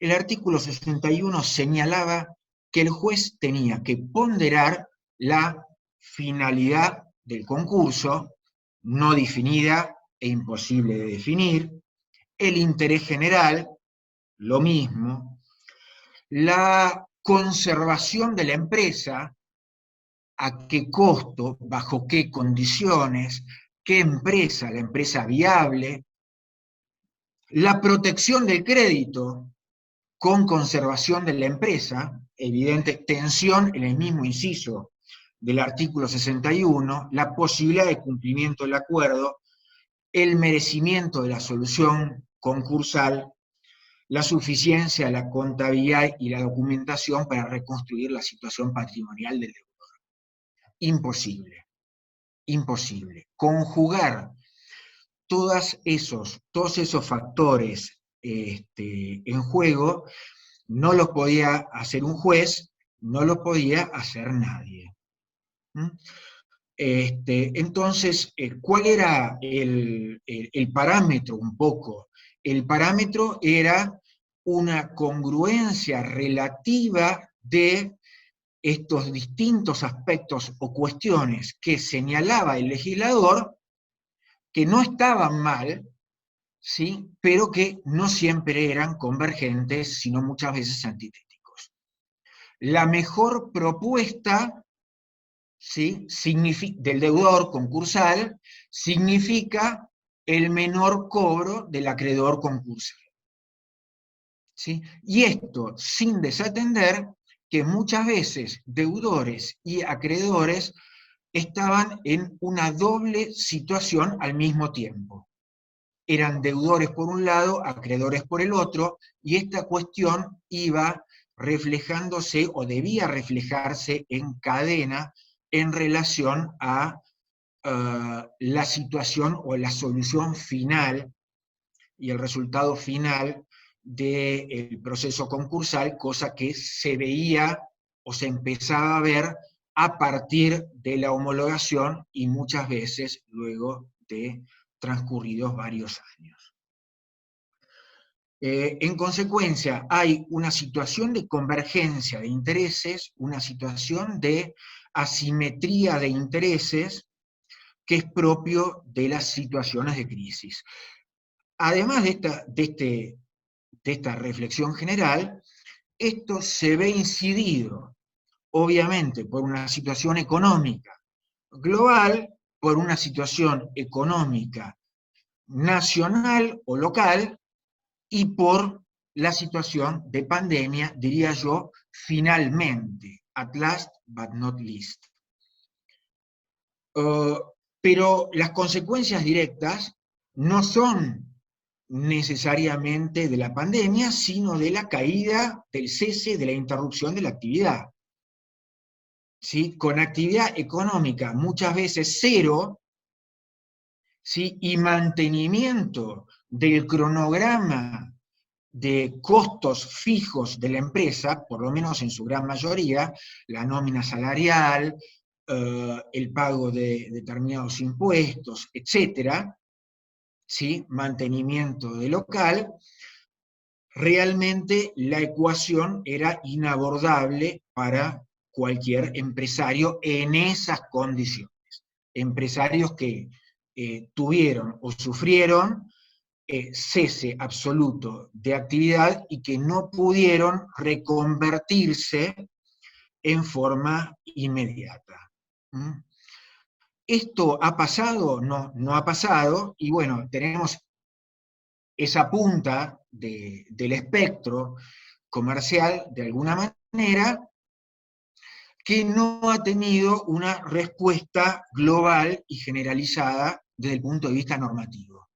El artículo 61 señalaba que el juez tenía que ponderar la finalidad del concurso, no definida e imposible de definir, el interés general, lo mismo, la conservación de la empresa, a qué costo, bajo qué condiciones, qué empresa, la empresa viable, la protección del crédito con conservación de la empresa, evidente tensión en el mismo inciso del artículo 61, la posibilidad de cumplimiento del acuerdo, el merecimiento de la solución concursal, la suficiencia de la contabilidad y la documentación para reconstruir la situación patrimonial del deudor. Imposible, imposible. Conjugar todos esos factores en juego no lo podía hacer un juez, no lo podía hacer nadie. Entonces, ¿cuál era el parámetro un poco? El parámetro era una congruencia relativa de estos distintos aspectos o cuestiones que señalaba el legislador, que no estaban mal, ¿sí?, pero que no siempre eran convergentes, sino muchas veces antitéticos. La mejor propuesta, ¿sí?, del deudor concursal significa el menor cobro del acreedor concursal. ¿Sí? Y esto sin desatender que muchas veces deudores y acreedores estaban en una doble situación al mismo tiempo. Eran deudores por un lado, acreedores por el otro, y esta cuestión iba reflejándose o debía reflejarse en cadena en relación a la situación o la solución final y el resultado final del proceso concursal, cosa que se veía o se empezaba a ver a partir de la homologación y muchas veces luego de transcurridos varios años. En consecuencia, hay una situación de convergencia de intereses, una situación de asimetría de intereses que es propio de las situaciones de crisis. Además de esta reflexión general, esto se ve incidido, obviamente, por una situación económica global, por una situación económica nacional o local, y por la situación de pandemia, diría yo, finalmente, at last but not least. Pero las consecuencias directas no son necesariamente de la pandemia, sino de la caída, del cese, de la interrupción de la actividad. ¿Sí? Con actividad económica muchas veces cero, ¿sí? Y mantenimiento del cronograma de costos fijos de la empresa, por lo menos en su gran mayoría, la nómina salarial, el pago de determinados impuestos, etcétera, ¿sí? Mantenimiento de local, realmente la ecuación era inabordable para cualquier empresario en esas condiciones. Empresarios que tuvieron o sufrieron cese absoluto de actividad y que no pudieron reconvertirse en forma inmediata. ¿Mm? ¿Esto ha pasado? No, no ha pasado, y bueno, tenemos esa punta del espectro comercial, de alguna manera, que no ha tenido una respuesta global y generalizada desde el punto de vista normativo.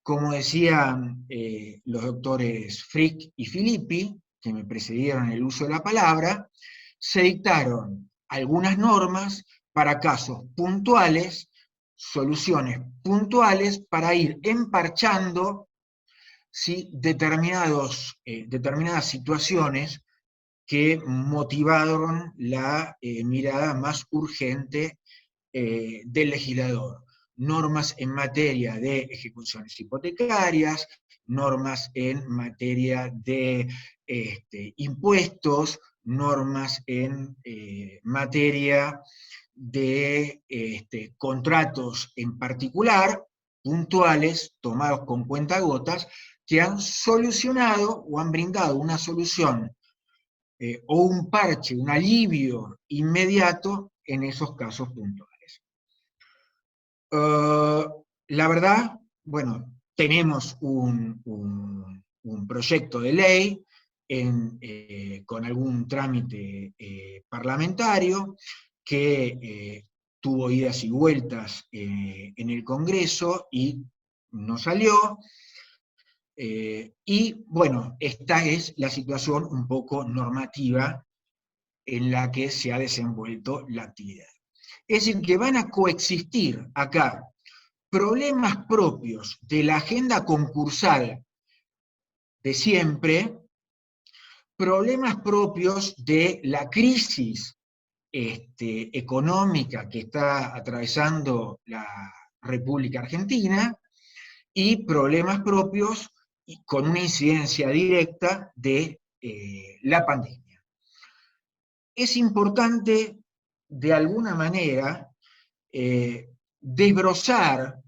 Como decían los doctores Frick y Filippi, que me precedieron en el uso de la palabra, se dictaron algunas normas para casos puntuales, soluciones puntuales para ir emparchando, ¿sí? determinadas situaciones que motivaron la mirada más urgente del legislador. Normas en materia de ejecuciones hipotecarias, normas en materia de impuestos, normas en materia de contratos en particular, puntuales, tomados con cuentagotas, que han solucionado o han brindado una solución o un parche, un alivio inmediato en esos casos puntuales. La verdad, bueno, tenemos un proyecto de ley con algún trámite parlamentario que tuvo idas y vueltas en el Congreso y no salió. Y bueno, esta es la situación un poco normativa en la que se ha desenvuelto la actividad. Es decir, que van a coexistir acá problemas propios de la agenda concursal de siempre, problemas propios de la crisis económica que está atravesando la República Argentina, y problemas propios con una incidencia directa de la pandemia. Es importante, de alguna manera, desbrozar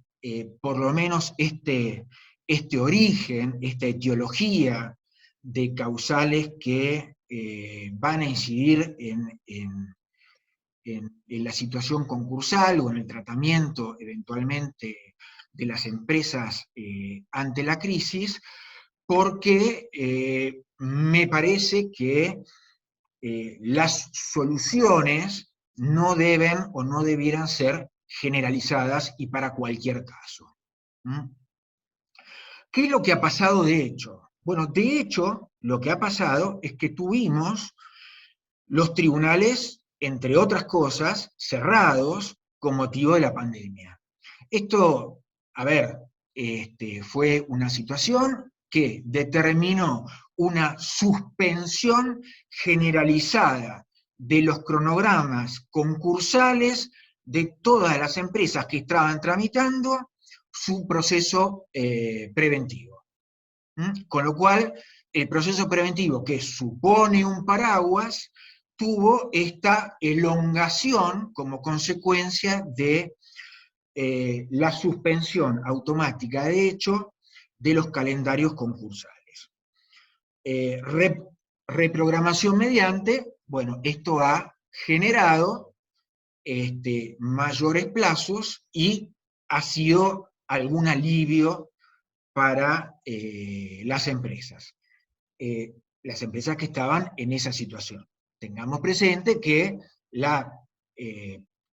por lo menos este origen, esta etiología de causales que van a incidir en en la situación concursal o en el tratamiento eventualmente de las empresas ante la crisis, porque me parece que las soluciones no deben o no debieran ser generalizadas y para cualquier caso. ¿Qué es lo que ha pasado de hecho? Bueno, de hecho, lo que ha pasado es que tuvimos los tribunales, entre otras cosas, cerrados con motivo de la pandemia. Esto, a ver, fue una situación que determinó una suspensión generalizada de los cronogramas concursales de todas las empresas que estaban tramitando su proceso preventivo. Con lo cual, el proceso preventivo, que supone un paraguas, tuvo esta elongación como consecuencia de la suspensión automática, de hecho, de los calendarios concursales. Reprogramación mediante, bueno, esto ha generado mayores plazos y ha sido algún alivio para las empresas que estaban en esa situación. Tengamos presente que la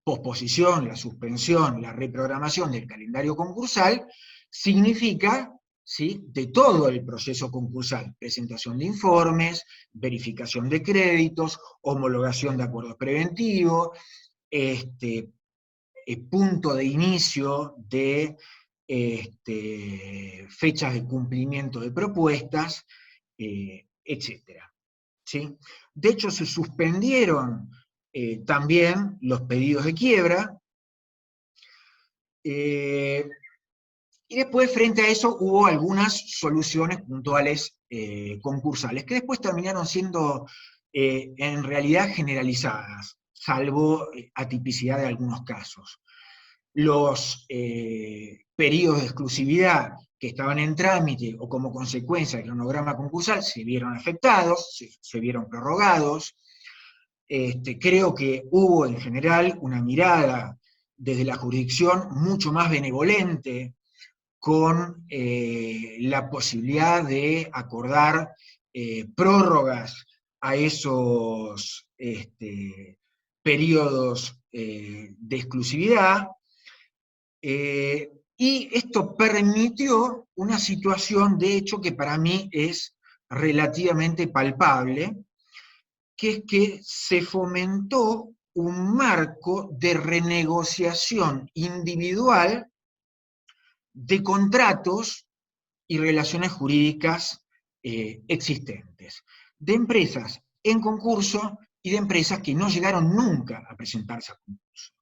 posposición, la suspensión, la reprogramación del calendario concursal significa, ¿sí?, de todo el proceso concursal: presentación de informes, verificación de créditos, homologación de acuerdos preventivos, punto de inicio de fechas de cumplimiento de propuestas, etc. ¿Sí? De hecho, se suspendieron también los pedidos de quiebra, y después, frente a eso, hubo algunas soluciones puntuales concursales, que después terminaron siendo en realidad generalizadas, salvo atipicidad de algunos casos. Los periodos de exclusividad que estaban en trámite o como consecuencia del cronograma concursal se vieron afectados, se vieron prorrogados. Creo que hubo en general una mirada desde la jurisdicción mucho más benevolente con la posibilidad de acordar prórrogas a esos periodos de exclusividad, y esto permitió una situación, de hecho, que para mí es relativamente palpable, que es que se fomentó un marco de renegociación individual de contratos y relaciones jurídicas existentes, de empresas en concurso y de empresas que no llegaron nunca a presentarse a concurso.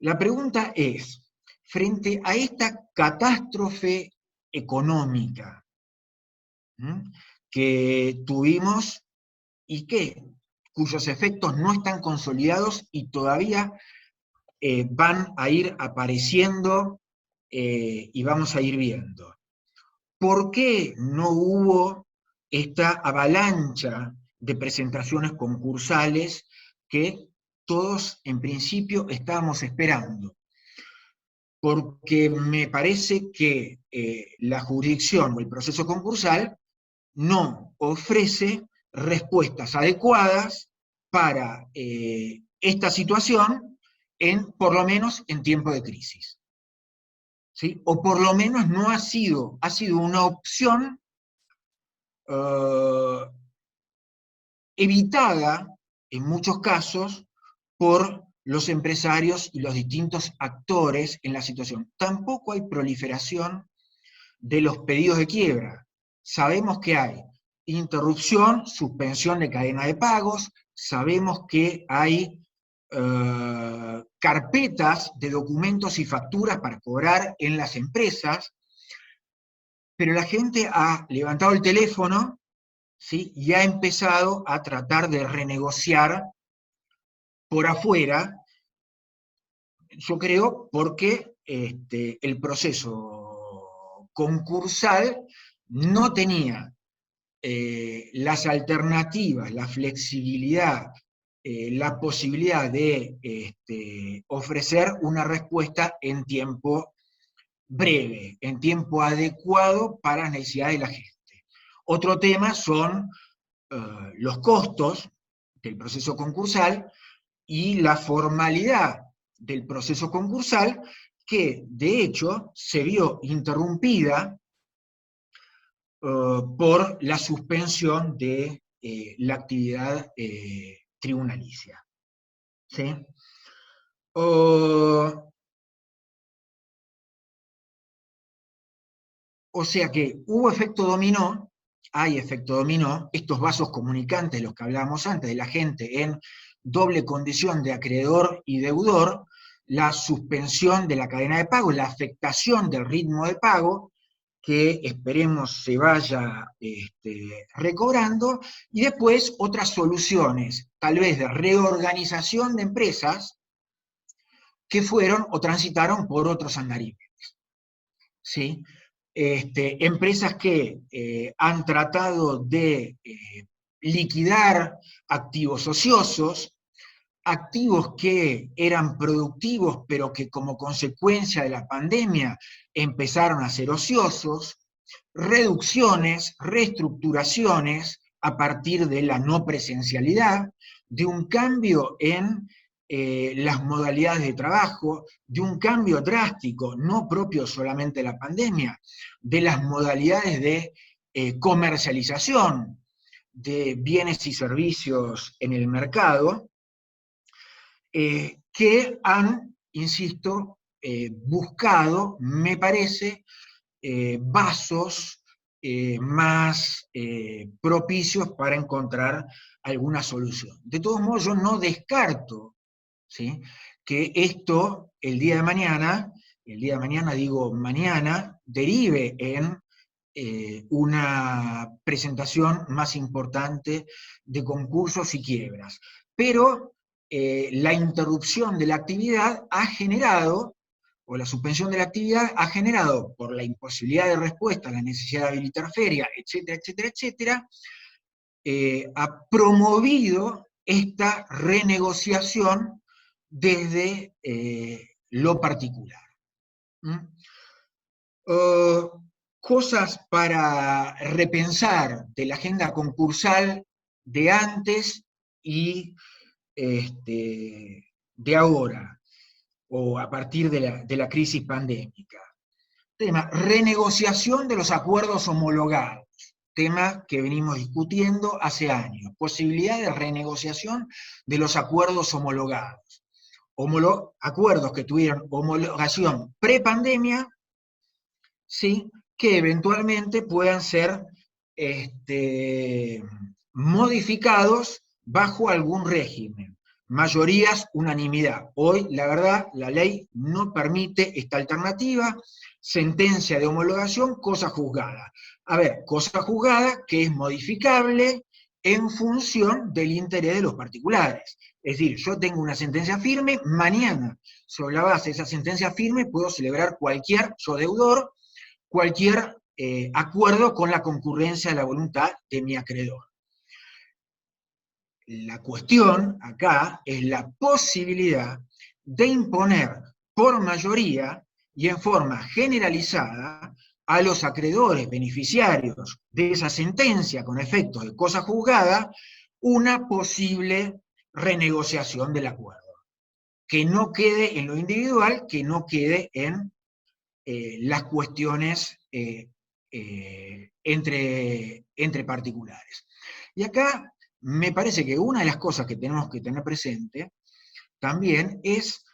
La pregunta es, frente a esta catástrofe económica que tuvimos y cuyos efectos no están consolidados y todavía van a ir apareciendo y vamos a ir viendo, ¿por qué no hubo esta avalancha de presentaciones concursales que todos en principio estábamos esperando? Porque me parece que la jurisdicción o el proceso concursal no ofrece respuestas adecuadas para esta situación, por lo menos en tiempo de crisis. ¿Sí? O por lo menos no ha sido una opción evitada en muchos casos por los empresarios y los distintos actores en la situación. Tampoco hay proliferación de los pedidos de quiebra. Sabemos que hay interrupción, suspensión de cadena de pagos, sabemos que hay carpetas de documentos y facturas para cobrar en las empresas, pero la gente ha levantado el teléfono, ¿sí?, y ha empezado a tratar de renegociar por afuera, yo creo, porque el proceso concursal no tenía las alternativas, la flexibilidad la posibilidad de ofrecer una respuesta en tiempo breve, en tiempo adecuado para las necesidades de la gente. Otro tema son los costos del proceso concursal y la formalidad del proceso concursal, que de hecho se vio interrumpida por la suspensión de la actividad tribunalicia. ¿Sí? O sea que hubo efecto dominó, hay efecto dominó, estos vasos comunicantes, los que hablábamos antes, de la gente en doble condición de acreedor y deudor, la suspensión de la cadena de pago, la afectación del ritmo de pago, que esperemos se vaya recobrando, y después otras soluciones, tal vez de reorganización de empresas, que fueron o transitaron por otros andariveles. ¿Sí? Empresas que han tratado de liquidar activos ociosos, activos que eran productivos pero que como consecuencia de la pandemia empezaron a ser ociosos, reducciones, reestructuraciones a partir de la no presencialidad, de un cambio en las modalidades de trabajo, de un cambio drástico, no propio solamente de la pandemia, de las modalidades de comercialización de bienes y servicios en el mercado, que han, insisto, buscado, me parece, vasos más propicios para encontrar alguna solución. De todos modos, yo no descarto, ¿sí?, que esto, el día de mañana digo mañana, derive en una presentación más importante de concursos y quiebras. Pero la interrupción de la actividad ha generado, o la suspensión de la actividad ha generado, por la imposibilidad de respuesta a la necesidad de habilitar feria, etcétera, etcétera, etcétera, ha promovido esta renegociación desde lo particular. Cosas para repensar de la agenda concursal de antes y de ahora, o a partir de la crisis pandémica. Tema, renegociación de los acuerdos homologados, tema que venimos discutiendo hace años, posibilidad de renegociación de los acuerdos homologados, acuerdos que tuvieron homologación prepandemia, ¿sí?, que eventualmente puedan ser modificados bajo algún régimen. Mayorías, unanimidad. Hoy, la verdad, la ley no permite esta alternativa. Sentencia de homologación, cosa juzgada. A ver, cosa juzgada que es modificable en función del interés de los particulares. Es decir, yo tengo una sentencia firme, mañana, sobre la base de esa sentencia firme, puedo celebrar yo deudor, cualquier acuerdo con la concurrencia de la voluntad de mi acreedor. La cuestión acá es la posibilidad de imponer por mayoría y en forma generalizada a los acreedores beneficiarios de esa sentencia con efectos de cosa juzgada una posible renegociación del acuerdo. Que no quede en lo individual, que no quede en las cuestiones entre particulares. Y acá me parece que una de las cosas que tenemos que tener presente también es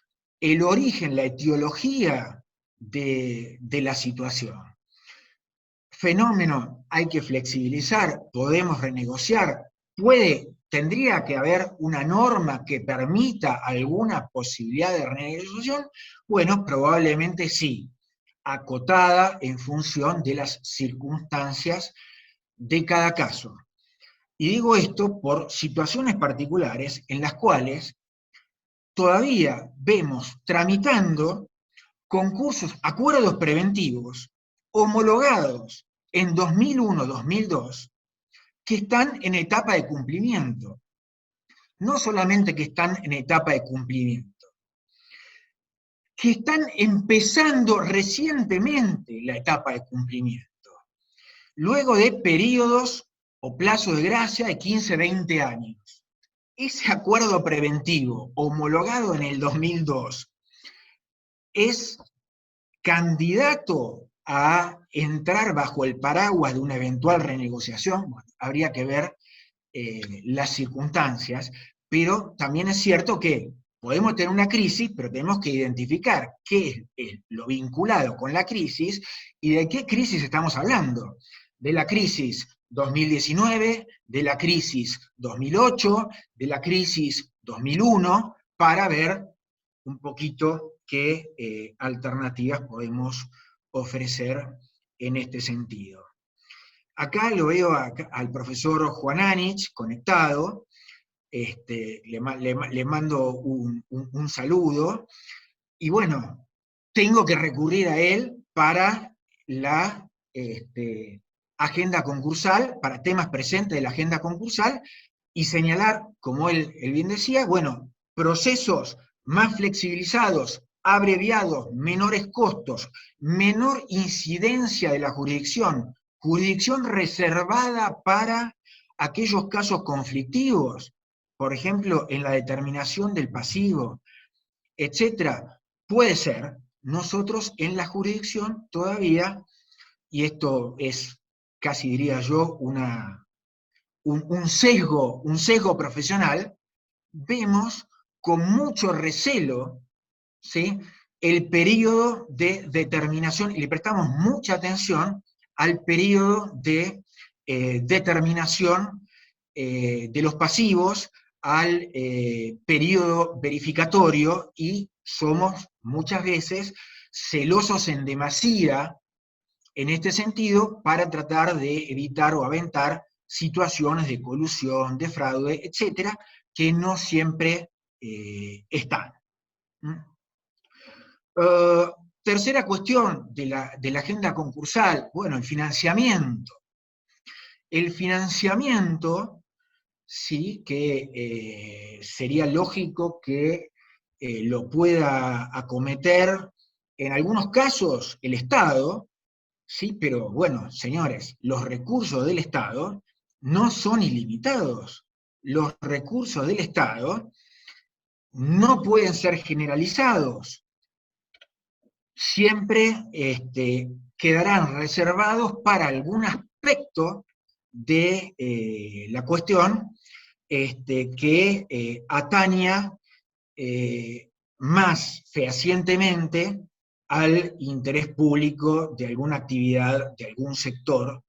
el origen, la etiología de la situación. Fenómeno, hay que flexibilizar, podemos renegociar, tendría que haber una norma que permita alguna posibilidad de renegociación. Bueno, probablemente sí, acotada en función de las circunstancias de cada caso. Y digo esto por situaciones particulares en las cuales todavía vemos tramitando concursos, acuerdos preventivos homologados en 2001-2002 que están en etapa de cumplimiento. no solamente que están en etapa de cumplimiento, que están empezando recientemente la etapa de cumplimiento, luego de periodos o plazos de gracia de 15, 20 años. Ese acuerdo preventivo, homologado en el 2002, es candidato a entrar bajo el paraguas de una eventual renegociación. Bueno, habría que ver las circunstancias, pero también es cierto que podemos tener una crisis, pero tenemos que identificar qué es lo vinculado con la crisis y de qué crisis estamos hablando. De la crisis 2019, de la crisis 2008, de la crisis 2001, para ver un poquito qué alternativas podemos ofrecer en este sentido. Acá lo veo al profesor Juan Anich conectado, le mando un saludo, y bueno, tengo que recurrir a él para la agenda concursal, para temas presentes de la agenda concursal, y señalar, como él bien decía, bueno, procesos más flexibilizados, abreviados, menores costos, menor incidencia de la jurisdicción reservada para aquellos casos conflictivos, por ejemplo, en la determinación del pasivo, etcétera. Puede ser. Nosotros en la jurisdicción todavía, y esto es casi diría yo un sesgo profesional, vemos con mucho recelo, ¿sí?, el periodo de determinación, y le prestamos mucha atención al periodo de determinación de los pasivos, al periodo verificatorio, y somos muchas veces celosos en demasía en este sentido para tratar de evitar o aventar situaciones de colusión, de fraude, etcétera, que no siempre están. Tercera cuestión de la agenda concursal, bueno, el financiamiento. El financiamiento, sí, que sería lógico que lo pueda acometer en algunos casos el Estado, sí, pero bueno, señores, los recursos del Estado no son ilimitados. Los recursos del Estado no pueden ser generalizados. Siempre quedarán reservados para algún aspecto de la cuestión que ataña más fehacientemente al interés público de alguna actividad, de algún sector,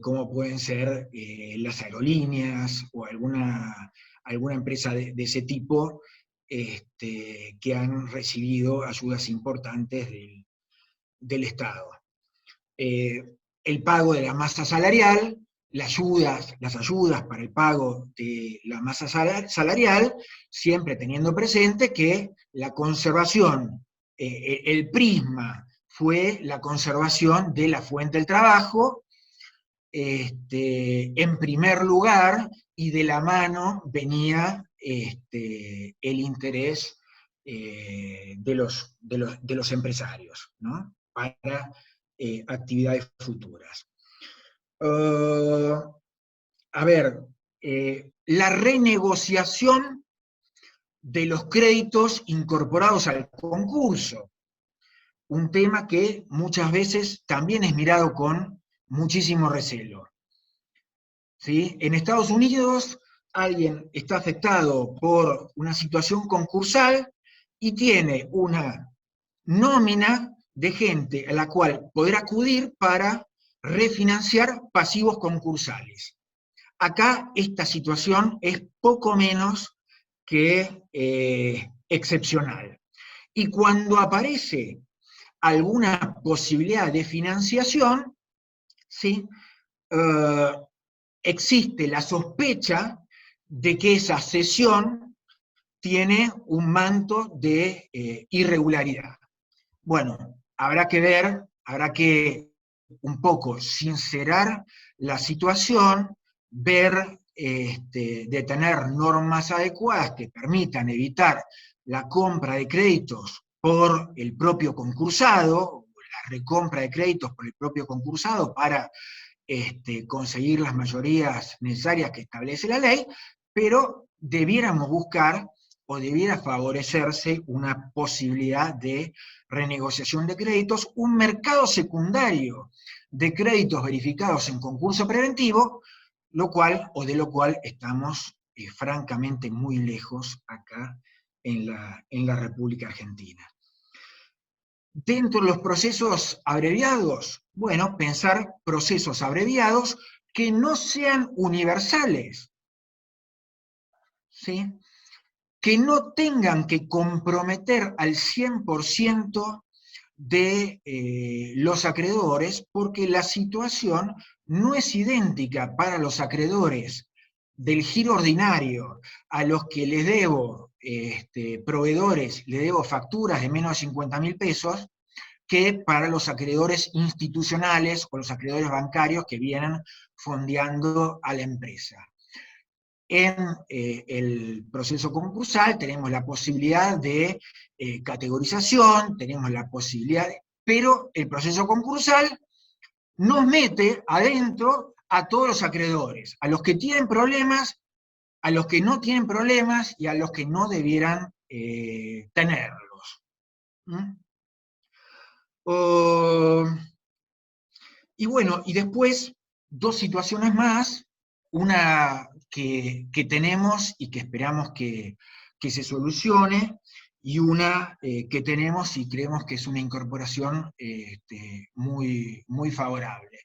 como pueden ser las aerolíneas o alguna empresa de ese tipo, que han recibido ayudas importantes del Estado. El pago de la masa salarial, las ayudas para el pago de la masa salarial, siempre teniendo presente que la conservación, el prisma fue la conservación de la fuente del trabajo, en primer lugar, y de la mano venía el interés de los empresarios, ¿no?, para actividades futuras. A ver, la renegociación de los créditos incorporados al concurso, un tema que muchas veces también es mirado con muchísimo recelo. ¿Sí? En Estados Unidos, alguien está afectado por una situación concursal y tiene una nómina de gente a la cual poder acudir para refinanciar pasivos concursales. Acá esta situación es poco menos que excepcional. Y cuando aparece alguna posibilidad de financiación, ¿sí?, existe la sospecha de que esa cesión tiene un manto de irregularidad. Bueno, habrá que ver, habrá que un poco sincerar la situación, ver de tener normas adecuadas que permitan evitar la compra de créditos por el propio concursado, la recompra de créditos por el propio concursado para conseguir las mayorías necesarias que establece la ley, pero debiéramos buscar o debiera favorecerse una posibilidad de renegociación de créditos, un mercado secundario de créditos verificados en concurso preventivo, de lo cual estamos francamente muy lejos acá en la República Argentina. Dentro de los procesos abreviados, bueno, pensar procesos abreviados que no sean universales, ¿sí? Que no tengan que comprometer al 100% de los acreedores, porque la situación no es idéntica para los acreedores del giro ordinario, a los que les debo proveedores, les debo facturas de menos de 50.000 pesos, que para los acreedores institucionales o los acreedores bancarios que vienen fondeando a la empresa. En el proceso concursal tenemos la posibilidad de categorización, tenemos la posibilidad, pero el proceso concursal nos mete adentro a todos los acreedores, a los que tienen problemas, a los que no tienen problemas y a los que no debieran tenerlos. Y bueno, y después dos situaciones más, una que tenemos y que esperamos que se solucione, y una que tenemos y creemos que es una incorporación muy, muy favorable.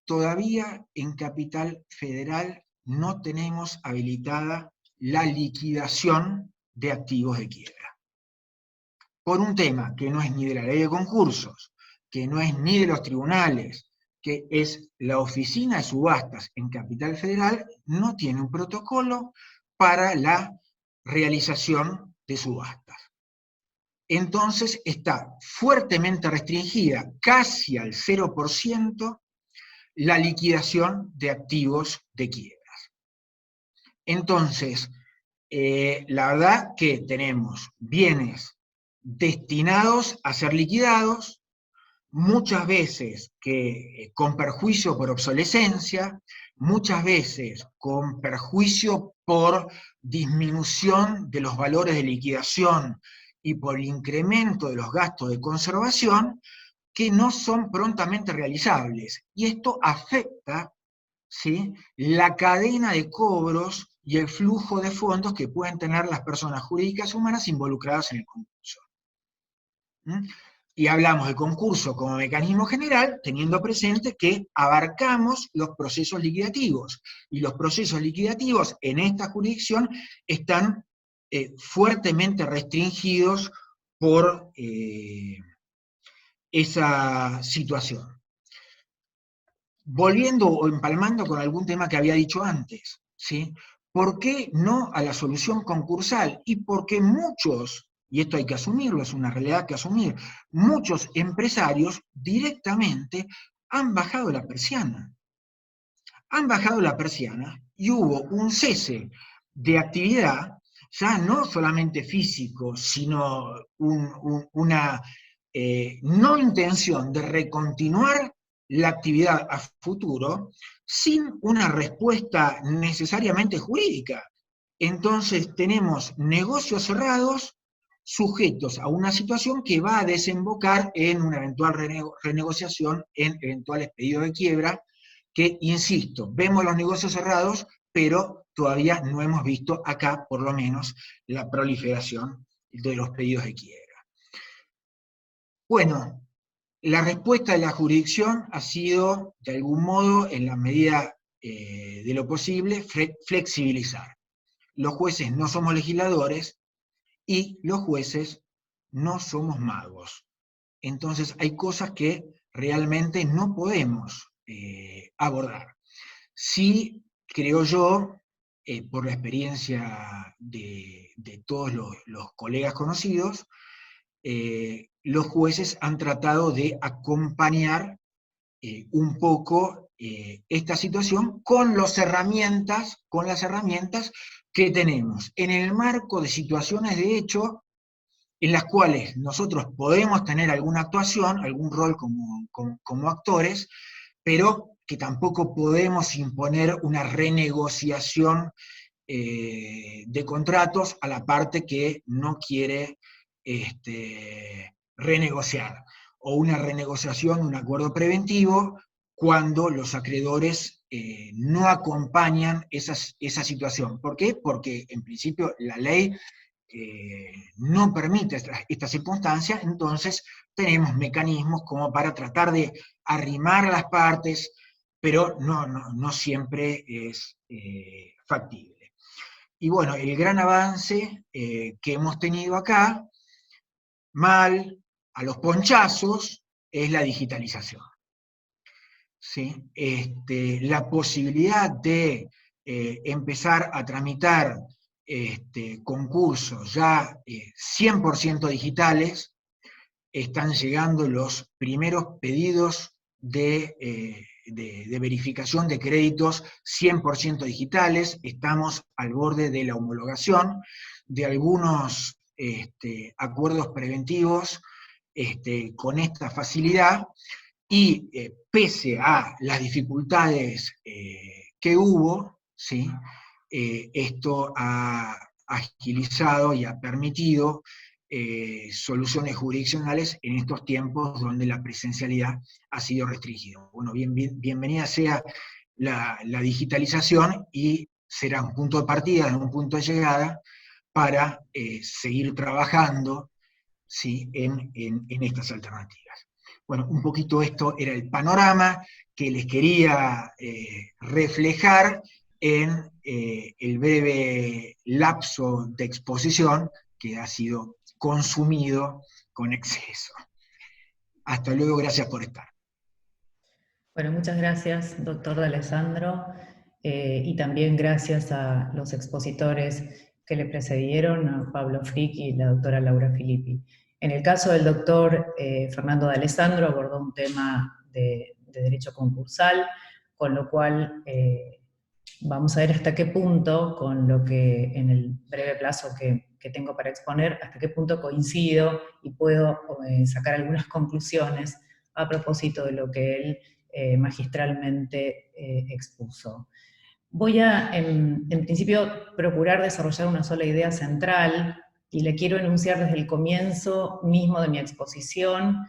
Todavía en Capital Federal no tenemos habilitada la liquidación de activos de quiebra. Por un tema que no es ni de la ley de concursos, que no es ni de los tribunales, que es la oficina de subastas en Capital Federal, no tiene un protocolo para la realización de subastas. Entonces está fuertemente restringida, casi al 0%, la liquidación de activos de quiebras. Entonces, la verdad que tenemos bienes destinados a ser liquidados, muchas veces con perjuicio por obsolescencia, muchas veces con perjuicio por disminución de los valores de liquidación y por el incremento de los gastos de conservación, que no son prontamente realizables. Y esto afecta, ¿sí?, la cadena de cobros y el flujo de fondos que pueden tener las personas jurídicas y humanas involucradas en el concurso. Y hablamos de concurso como mecanismo general, teniendo presente que abarcamos los procesos liquidativos, y los procesos liquidativos en esta jurisdicción están fuertemente restringidos por esa situación. Volviendo o empalmando con algún tema que había dicho antes, ¿sí? ¿Por qué no a la solución concursal? Y porque muchos, y esto hay que asumirlo, es una realidad que asumir, muchos empresarios directamente han bajado la persiana. Han bajado la persiana y hubo un cese de actividad, ya no solamente físico, sino una no intención de recontinuar la actividad a futuro sin una respuesta necesariamente jurídica. Entonces tenemos negocios cerrados sujetos a una situación que va a desembocar en una eventual renegociación, en eventuales pedidos de quiebra, que, insisto, vemos los negocios cerrados, pero todavía no hemos visto acá, por lo menos, la proliferación de los pedidos de quiebra. Bueno, la respuesta de la jurisdicción ha sido, de algún modo, en la medida de lo posible, flexibilizar. Los jueces no somos legisladores y los jueces no somos magos. Entonces hay cosas que realmente no podemos abordar. Sí, creo yo, por la experiencia de todos los colegas conocidos, los jueces han tratado de acompañar un poco esta situación con las herramientas que tenemos, en el marco de situaciones de hecho en las cuales nosotros podemos tener alguna actuación, algún rol como actores, pero que tampoco podemos imponer una renegociación de contratos a la parte que no quiere renegociar, o una renegociación, un acuerdo preventivo, cuando los acreedores no acompañan esa situación. ¿Por qué? Porque en principio la ley no permite esta circunstancia, entonces tenemos mecanismos como para tratar de arrimar a las partes, pero no siempre es factible. Y bueno, el gran avance que hemos tenido acá, mal, a los ponchazos, es la digitalización. ¿Sí? La posibilidad de empezar a tramitar concursos ya 100% digitales, están llegando los primeros pedidos de verificación de créditos 100% digitales, estamos al borde de la homologación de algunos acuerdos preventivos con esta facilidad, y pese a las dificultades que hubo, ¿sí? Esto ha agilizado y ha permitido soluciones jurisdiccionales en estos tiempos donde la presencialidad ha sido restringida. Bueno, bienvenida sea la digitalización, y será un punto de partida, un punto de llegada para seguir trabajando, ¿sí? en estas alternativas. Bueno, un poquito esto era el panorama que les quería reflejar en el breve lapso de exposición que ha sido consumido con exceso. Hasta luego, gracias por estar. Bueno, muchas gracias, doctor D'Alessandro, y también gracias a los expositores que le precedieron, a Pablo Frick y la doctora Laura Filippi. En el caso del doctor Fernando D'Alessandro abordó un tema de derecho concursal, con lo cual vamos a ver hasta qué punto, con lo que en el breve plazo que tengo para exponer, hasta qué punto coincido y puedo sacar algunas conclusiones a propósito de lo que él magistralmente expuso. Voy a, en principio, procurar desarrollar una sola idea central, y le quiero enunciar desde el comienzo mismo de mi exposición,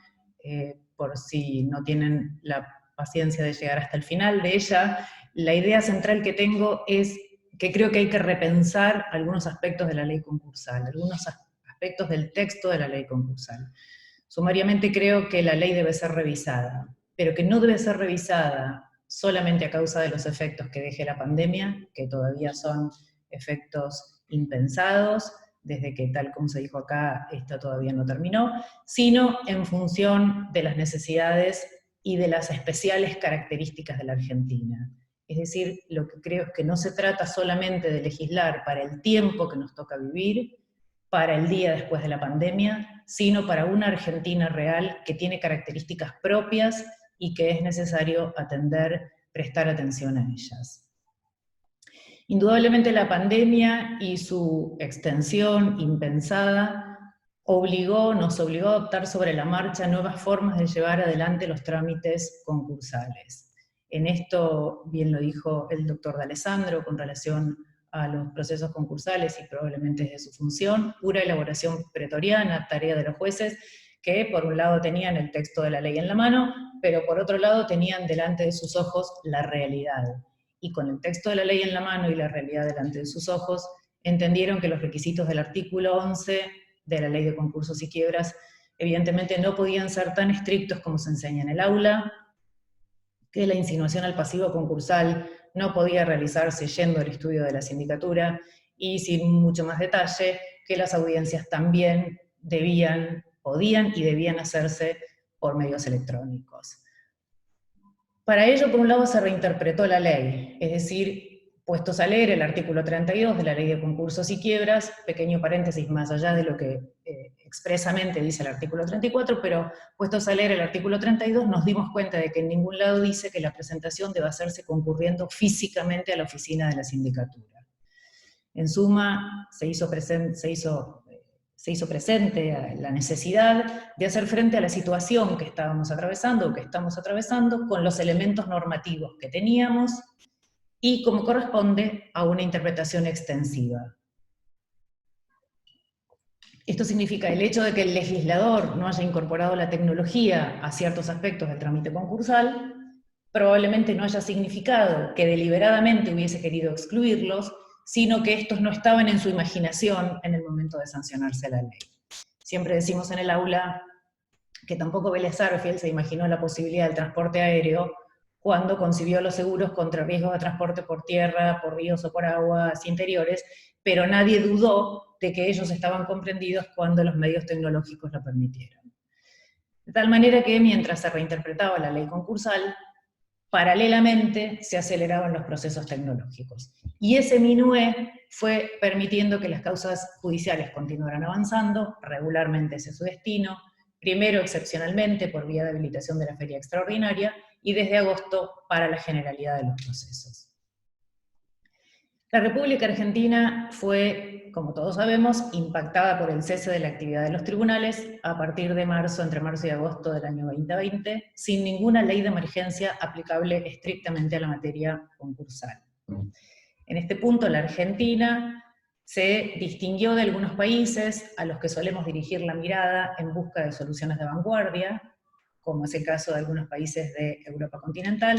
por si no tienen la paciencia de llegar hasta el final de ella. La idea central que tengo es que creo que hay que repensar algunos aspectos de la ley concursal, algunos aspectos del texto de la ley concursal. Sumariamente creo que la ley debe ser revisada, pero que no debe ser revisada solamente a causa de los efectos que deje la pandemia, que todavía son efectos impensados, desde que, tal como se dijo acá, esto todavía no terminó, sino en función de las necesidades y de las especiales características de la Argentina. Es decir, lo que creo es que no se trata solamente de legislar para el tiempo que nos toca vivir, para el día después de la pandemia, sino para una Argentina real que tiene características propias y que es necesario atender, prestar atención a ellas. Indudablemente la pandemia y su extensión impensada nos obligó a adoptar sobre la marcha nuevas formas de llevar adelante los trámites concursales. En esto, bien lo dijo el doctor D'Alessandro con relación a los procesos concursales y probablemente desde su función, pura elaboración pretoriana, tarea de los jueces, que por un lado tenían el texto de la ley en la mano, pero por otro lado tenían delante de sus ojos la realidad. Y con el texto de la ley en la mano y la realidad delante de sus ojos, entendieron que los requisitos del artículo 11 de la Ley de Concursos y Quiebras evidentemente no podían ser tan estrictos como se enseña en el aula, que la insinuación al pasivo concursal no podía realizarse yendo al estudio de la sindicatura, y sin mucho más detalle, que las audiencias también podían y debían hacerse por medios electrónicos. Para ello, por un lado, se reinterpretó la ley, es decir, puestos a leer el artículo 32 de la Ley de Concursos y Quiebras, pequeño paréntesis más allá de lo que expresamente dice el artículo 34, pero puestos a leer el artículo 32 nos dimos cuenta de que en ningún lado dice que la presentación deba hacerse concurriendo físicamente a la oficina de la sindicatura. En suma, se hizo presente la necesidad de hacer frente a la situación que estábamos atravesando, o que estamos atravesando, con los elementos normativos que teníamos, y como corresponde a una interpretación extensiva. Esto significa el hecho de que el legislador no haya incorporado la tecnología a ciertos aspectos del trámite concursal, probablemente no haya significado que deliberadamente hubiese querido excluirlos, sino que estos no estaban en su imaginación en el momento de sancionarse la ley. Siempre decimos en el aula que tampoco Vélez Sarsfield se imaginó la posibilidad del transporte aéreo cuando concibió los seguros contra riesgos de transporte por tierra, por ríos o por aguas interiores, pero nadie dudó de que ellos estaban comprendidos cuando los medios tecnológicos lo permitieron. De tal manera que mientras se reinterpretaba la ley concursal, paralelamente se aceleraban los procesos tecnológicos. Y ese minué fue permitiendo que las causas judiciales continuaran avanzando regularmente hacia su destino, primero excepcionalmente por vía de habilitación de la feria extraordinaria, y desde agosto para la generalidad de los procesos. La República Argentina fue, como todos sabemos, impactada por el cese de la actividad de los tribunales a partir de marzo, entre marzo y agosto del año 2020, sin ninguna ley de emergencia aplicable estrictamente a la materia concursal. En este punto, la Argentina se distinguió de algunos países a los que solemos dirigir la mirada en busca de soluciones de vanguardia, como es el caso de algunos países de Europa continental,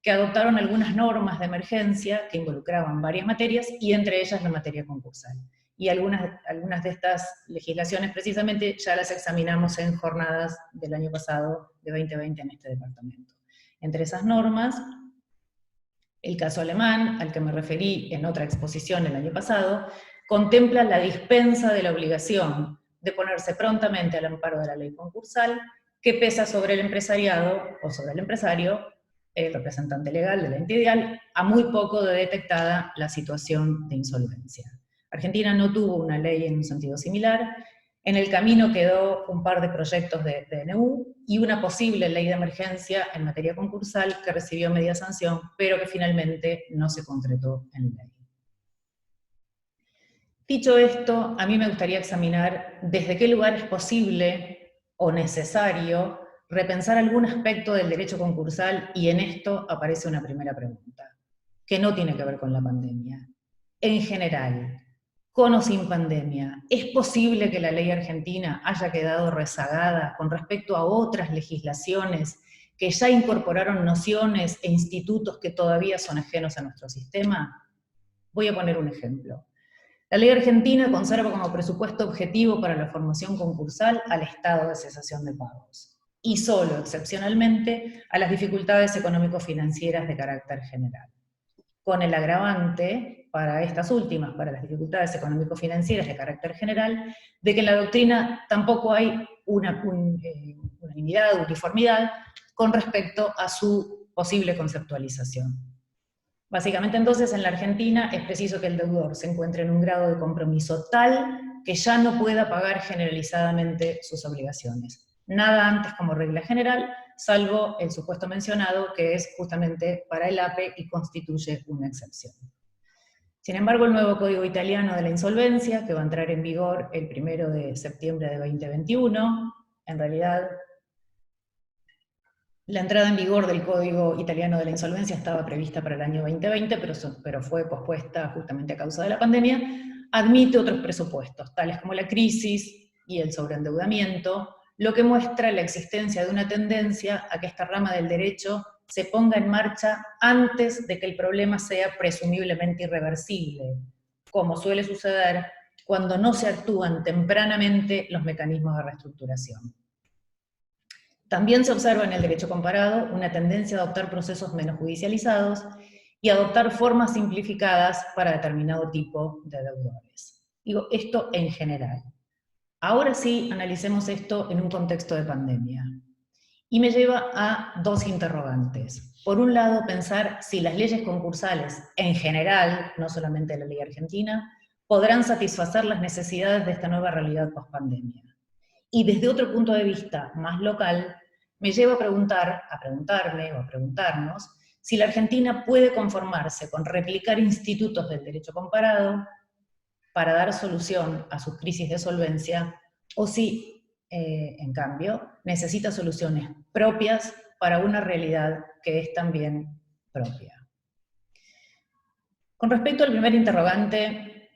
que adoptaron algunas normas de emergencia que involucraban varias materias, y entre ellas la materia concursal. Y algunas de estas legislaciones precisamente ya las examinamos en jornadas del año pasado, de 2020, en este departamento. Entre esas normas, el caso alemán, al que me referí en otra exposición el año pasado, contempla la dispensa de la obligación de ponerse prontamente al amparo de la ley concursal, que pesa sobre el empresariado o sobre el empresario, el representante legal de la entidad, a muy poco de detectada la situación de insolvencia. Argentina no tuvo una ley en un sentido similar. En el camino quedó un par de proyectos de DNU y una posible ley de emergencia en materia concursal que recibió media sanción, pero que finalmente no se concretó en ley. Dicho esto, a mí me gustaría examinar desde qué lugar es posible o necesario repensar algún aspecto del derecho concursal, y en esto aparece una primera pregunta, que no tiene que ver con la pandemia. En general, con o sin pandemia, ¿es posible que la ley argentina haya quedado rezagada con respecto a otras legislaciones que ya incorporaron nociones e institutos que todavía son ajenos a nuestro sistema? Voy a poner un ejemplo. La ley argentina conserva como presupuesto objetivo para la formación concursal al estado de cesación de pagos, y solo excepcionalmente a las dificultades económico-financieras de carácter general, con el agravante para estas últimas, para las dificultades económico-financieras de carácter general, de que en la doctrina tampoco hay unanimidad, uniformidad, con respecto a su posible conceptualización. Básicamente entonces en la Argentina es preciso que el deudor se encuentre en un grado de compromiso tal que ya no pueda pagar generalizadamente sus obligaciones. Nada antes como regla general, salvo el supuesto mencionado, que es justamente para el APE y constituye una excepción. Sin embargo, el nuevo Código Italiano de la Insolvencia, que va a entrar en vigor el 1 de septiembre de 2021, en realidad la entrada en vigor del Código Italiano de la Insolvencia estaba prevista para el año 2020, pero fue pospuesta justamente a causa de la pandemia, admite otros presupuestos, tales como la crisis y el sobreendeudamiento, lo que muestra la existencia de una tendencia a que esta rama del derecho se ponga en marcha antes de que el problema sea presumiblemente irreversible, como suele suceder cuando no se actúan tempranamente los mecanismos de reestructuración. También se observa en el derecho comparado una tendencia a adoptar procesos menos judicializados y adoptar formas simplificadas para determinado tipo de deudores. Digo, esto en general. Ahora sí, analicemos esto en un contexto de pandemia. Y me lleva a dos interrogantes. Por un lado, pensar si las leyes concursales en general, no solamente la ley argentina, podrán satisfacer las necesidades de esta nueva realidad post-pandemia. Y desde otro punto de vista más local, me lleva a preguntarme o a preguntarnos si la Argentina puede conformarse con replicar institutos del derecho comparado para dar solución a sus crisis de solvencia, o si, en cambio, necesita soluciones propias para una realidad que es también propia. Con respecto al primer interrogante,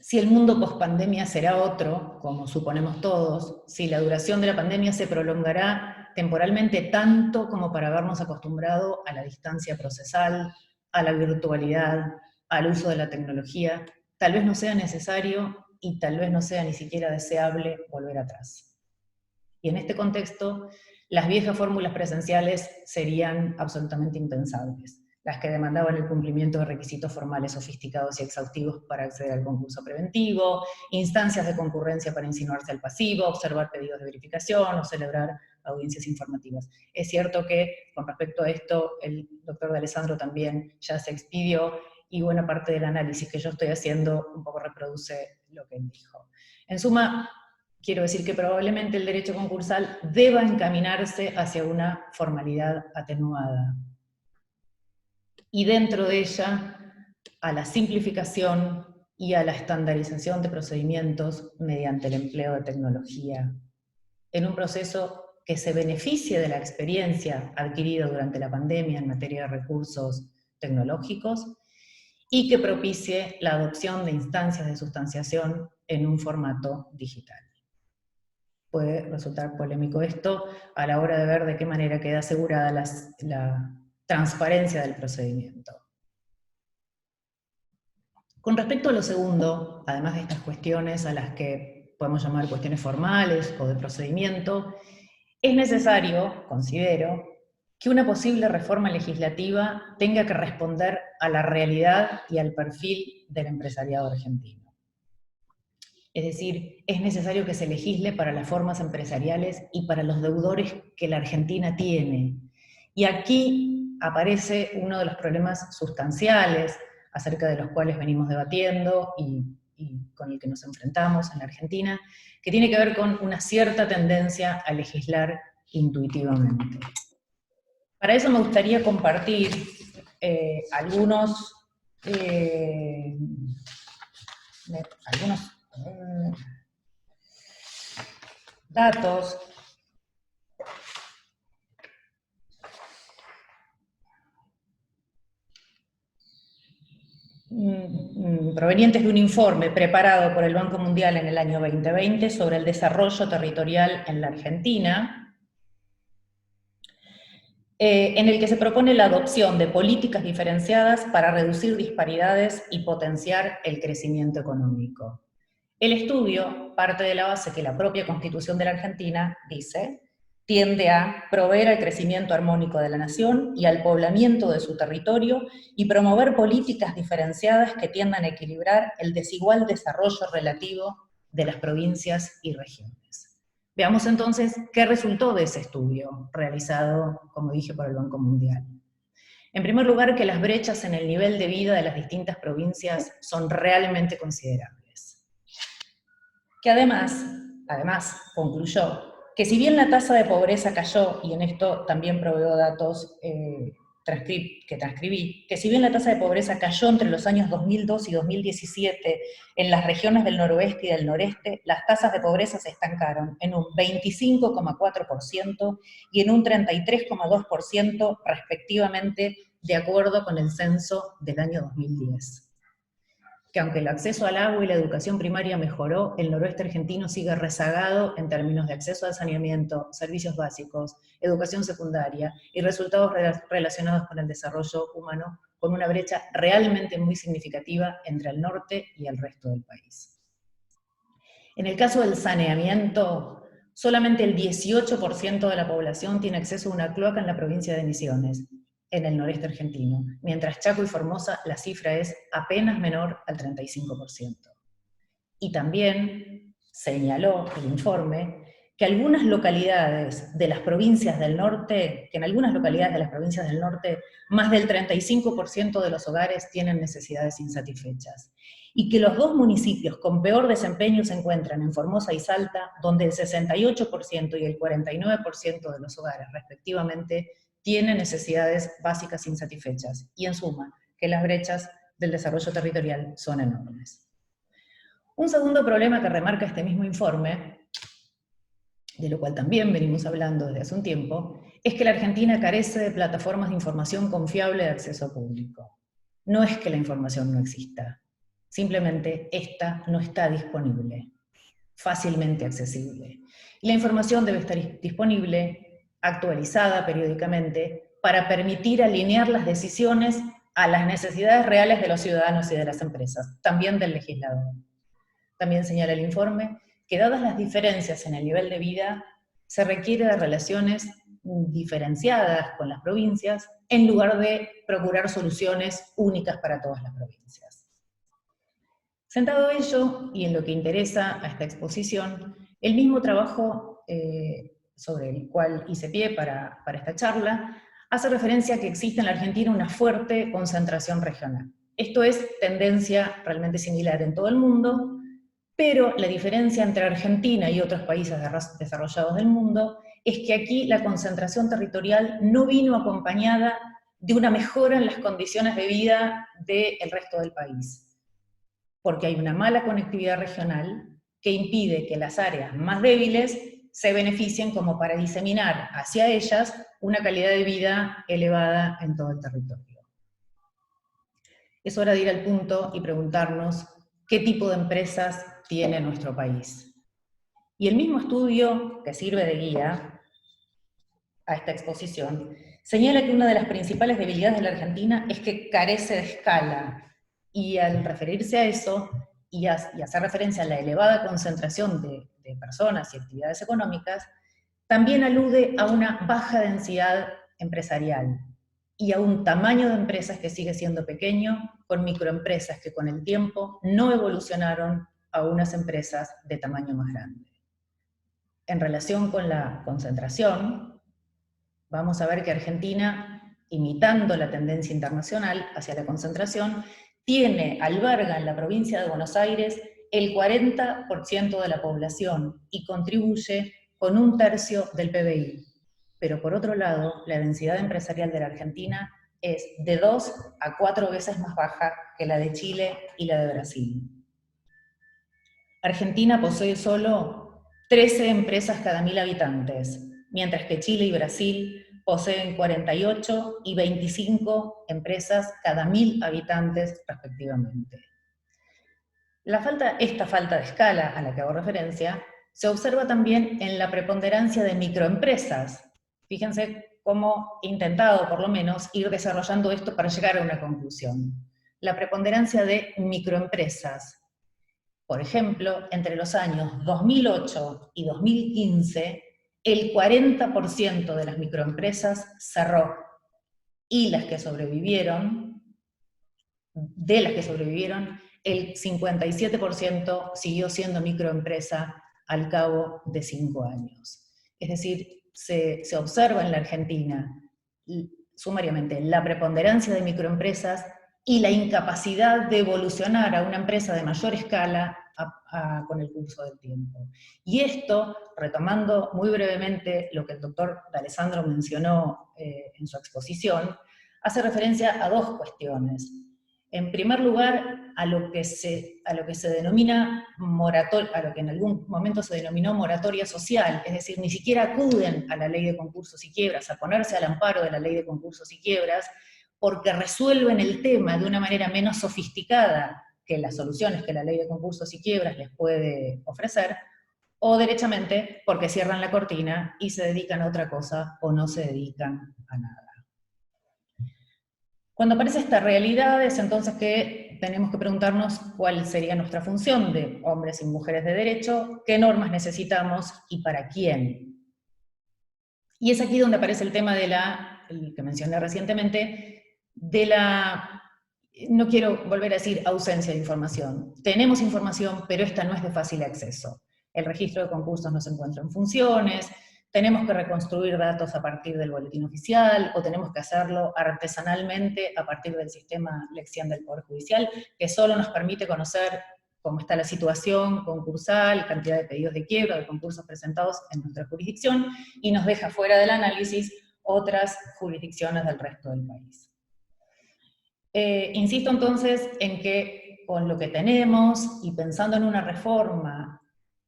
si el mundo post-pandemia será otro, como suponemos todos, si la duración de la pandemia se prolongará temporalmente tanto como para habernos acostumbrado a la distancia procesal, a la virtualidad, al uso de la tecnología, tal vez no sea necesario y tal vez no sea ni siquiera deseable volver atrás. Y en este contexto, las viejas fórmulas presenciales serían absolutamente impensables, las que demandaban el cumplimiento de requisitos formales sofisticados y exhaustivos para acceder al concurso preventivo, instancias de concurrencia para insinuarse al pasivo, observar pedidos de verificación o celebrar audiencias informativas. Es cierto que, con respecto a esto, el doctor D'Alessandro también ya se expidió, y buena parte del análisis que yo estoy haciendo un poco reproduce lo que él dijo. En suma, quiero decir que probablemente el derecho concursal deba encaminarse hacia una formalidad atenuada, y dentro de ella a la simplificación y a la estandarización de procedimientos mediante el empleo de tecnología, en un proceso que se beneficie de la experiencia adquirida durante la pandemia en materia de recursos tecnológicos y que propicie la adopción de instancias de sustanciación en un formato digital. Puede resultar polémico esto a la hora de ver de qué manera queda asegurada la transparencia del procedimiento. Con respecto a lo segundo, además de estas cuestiones a las que podemos llamar cuestiones formales o de procedimiento, es necesario, considero, que una posible reforma legislativa tenga que responder a la realidad y al perfil del empresariado argentino. Es decir, es necesario que se legisle para las formas empresariales y para los deudores que la Argentina tiene. Y aquí aparece uno de los problemas sustanciales acerca de los cuales venimos debatiendo y con el que nos enfrentamos en la Argentina, que tiene que ver con una cierta tendencia a legislar intuitivamente. Para eso me gustaría compartir algunos datos provenientes de un informe preparado por el Banco Mundial en el año 2020 sobre el desarrollo territorial en la Argentina, en el que se propone la adopción de políticas diferenciadas para reducir disparidades y potenciar el crecimiento económico. El estudio parte de la base que la propia Constitución de la Argentina dice, tiende a proveer al crecimiento armónico de la nación y al poblamiento de su territorio y promover políticas diferenciadas que tiendan a equilibrar el desigual desarrollo relativo de las provincias y regiones. Veamos entonces qué resultó de ese estudio, realizado, como dije, por el Banco Mundial. En primer lugar, que las brechas en el nivel de vida de las distintas provincias son realmente considerables. Que además concluyó que si bien la tasa de pobreza cayó, y en esto también proveo datos que transcribí, que si bien la tasa de pobreza cayó entre los años 2002 y 2017 en las regiones del noroeste y del noreste, las tasas de pobreza se estancaron en un 25,4% y en un 33,2% respectivamente, de acuerdo con el censo del año 2010. Que aunque el acceso al agua y la educación primaria mejoró, el noroeste argentino sigue rezagado en términos de acceso al saneamiento, servicios básicos, educación secundaria y resultados relacionados con el desarrollo humano, con una brecha realmente muy significativa entre el norte y el resto del país. En el caso del saneamiento, solamente el 18% de la población tiene acceso a una cloaca en la provincia de Misiones, en el noreste argentino, mientras Chaco y Formosa la cifra es apenas menor al 35%. Y también señaló el informe que algunas localidades de las provincias del norte, que en algunas localidades de las provincias del norte, más del 35% de los hogares tienen necesidades insatisfechas. Y que los dos municipios con peor desempeño se encuentran en Formosa y Salta, donde el 68% y el 49% de los hogares, respectivamente, tienen necesidades básicas insatisfechas. Y en suma, que las brechas del desarrollo territorial son enormes. Un segundo problema que remarca este mismo informe, de lo cual también venimos hablando desde hace un tiempo, es que la Argentina carece de plataformas de información confiable de acceso público. No es que la información no exista, simplemente esta no está disponible, fácilmente accesible. Y la información debe estar disponible, actualizada periódicamente, para permitir alinear las decisiones a las necesidades reales de los ciudadanos y de las empresas, también del legislador. También señala el informe que dadas las diferencias en el nivel de vida, se requiere de relaciones diferenciadas con las provincias, en lugar de procurar soluciones únicas para todas las provincias. Sentado ello, y en lo que interesa a esta exposición, el mismo trabajo sobre el cual hice pie para esta charla, hace referencia a que existe en la Argentina una fuerte concentración regional. Esto es tendencia realmente similar en todo el mundo, pero la diferencia entre Argentina y otros países desarrollados del mundo es que aquí la concentración territorial no vino acompañada de una mejora en las condiciones de vida del resto del país, porque hay una mala conectividad regional que impide que las áreas más débiles se beneficien como para diseminar hacia ellas una calidad de vida elevada en todo el territorio. Es hora de ir al punto y preguntarnos qué tipo de empresas tiene nuestro país. Y el mismo estudio que sirve de guía a esta exposición señala que una de las principales debilidades de la Argentina es que carece de escala, y al referirse a eso, y hacer referencia a la elevada concentración de personas y actividades económicas, también alude a una baja densidad empresarial, y a un tamaño de empresas que sigue siendo pequeño, con microempresas que con el tiempo no evolucionaron a unas empresas de tamaño más grande. En relación con la concentración, vamos a ver que Argentina, imitando la tendencia internacional hacia la concentración, alberga en la provincia de Buenos Aires el 40% de la población y contribuye con 1/3 del PBI. Pero por otro lado, la densidad empresarial de la Argentina es de 2 a 4 veces más baja que la de Chile y la de Brasil. Argentina posee solo 13 empresas cada 1000 habitantes, mientras que Chile y Brasil poseen 48 y 25 empresas cada 1000 habitantes respectivamente. Esta falta de escala a la que hago referencia se observa también en la preponderancia de microempresas. Fíjense cómo he intentado, por lo menos, ir desarrollando esto para llegar a una conclusión. La preponderancia de microempresas. Por ejemplo, entre los años 2008 y 2015, el 40% de las microempresas cerró, y de las que sobrevivieron, el 57% siguió siendo microempresa al cabo de 5 años. Es decir, se observa en la Argentina sumariamente la preponderancia de microempresas y la incapacidad de evolucionar a una empresa de mayor escala con el curso del tiempo. Y esto, retomando muy brevemente lo que el doctor D'Alessandro mencionó en su exposición, hace referencia a dos cuestiones. En primer lugar, a lo que denomina moratoria, a lo que en algún momento se denominó moratoria social, es decir, ni siquiera acuden a la ley de concursos y quiebras, a ponerse al amparo de la ley de concursos y quiebras, porque resuelven el tema de una manera menos sofisticada que las soluciones que la ley de concursos y quiebras les puede ofrecer, o derechamente porque cierran la cortina y se dedican a otra cosa o no se dedican a nada. Cuando aparece esta realidad es entonces que tenemos que preguntarnos cuál sería nuestra función de hombres y mujeres de derecho, qué normas necesitamos y para quién. Y es aquí donde aparece el tema el que mencioné recientemente, no quiero volver a decir ausencia de información. Tenemos información, pero esta no es de fácil acceso. el registro de concursos no se encuentra en funciones, tenemos que reconstruir datos a partir del boletín oficial, o tenemos que hacerlo artesanalmente a partir del sistema Lexian del Poder Judicial, que solo nos permite conocer cómo está la situación concursal, cantidad de pedidos de quiebra, de concursos presentados en nuestra jurisdicción, y nos deja fuera del análisis otras jurisdicciones del resto del país. Insisto entonces en que con lo que tenemos, y pensando en una reforma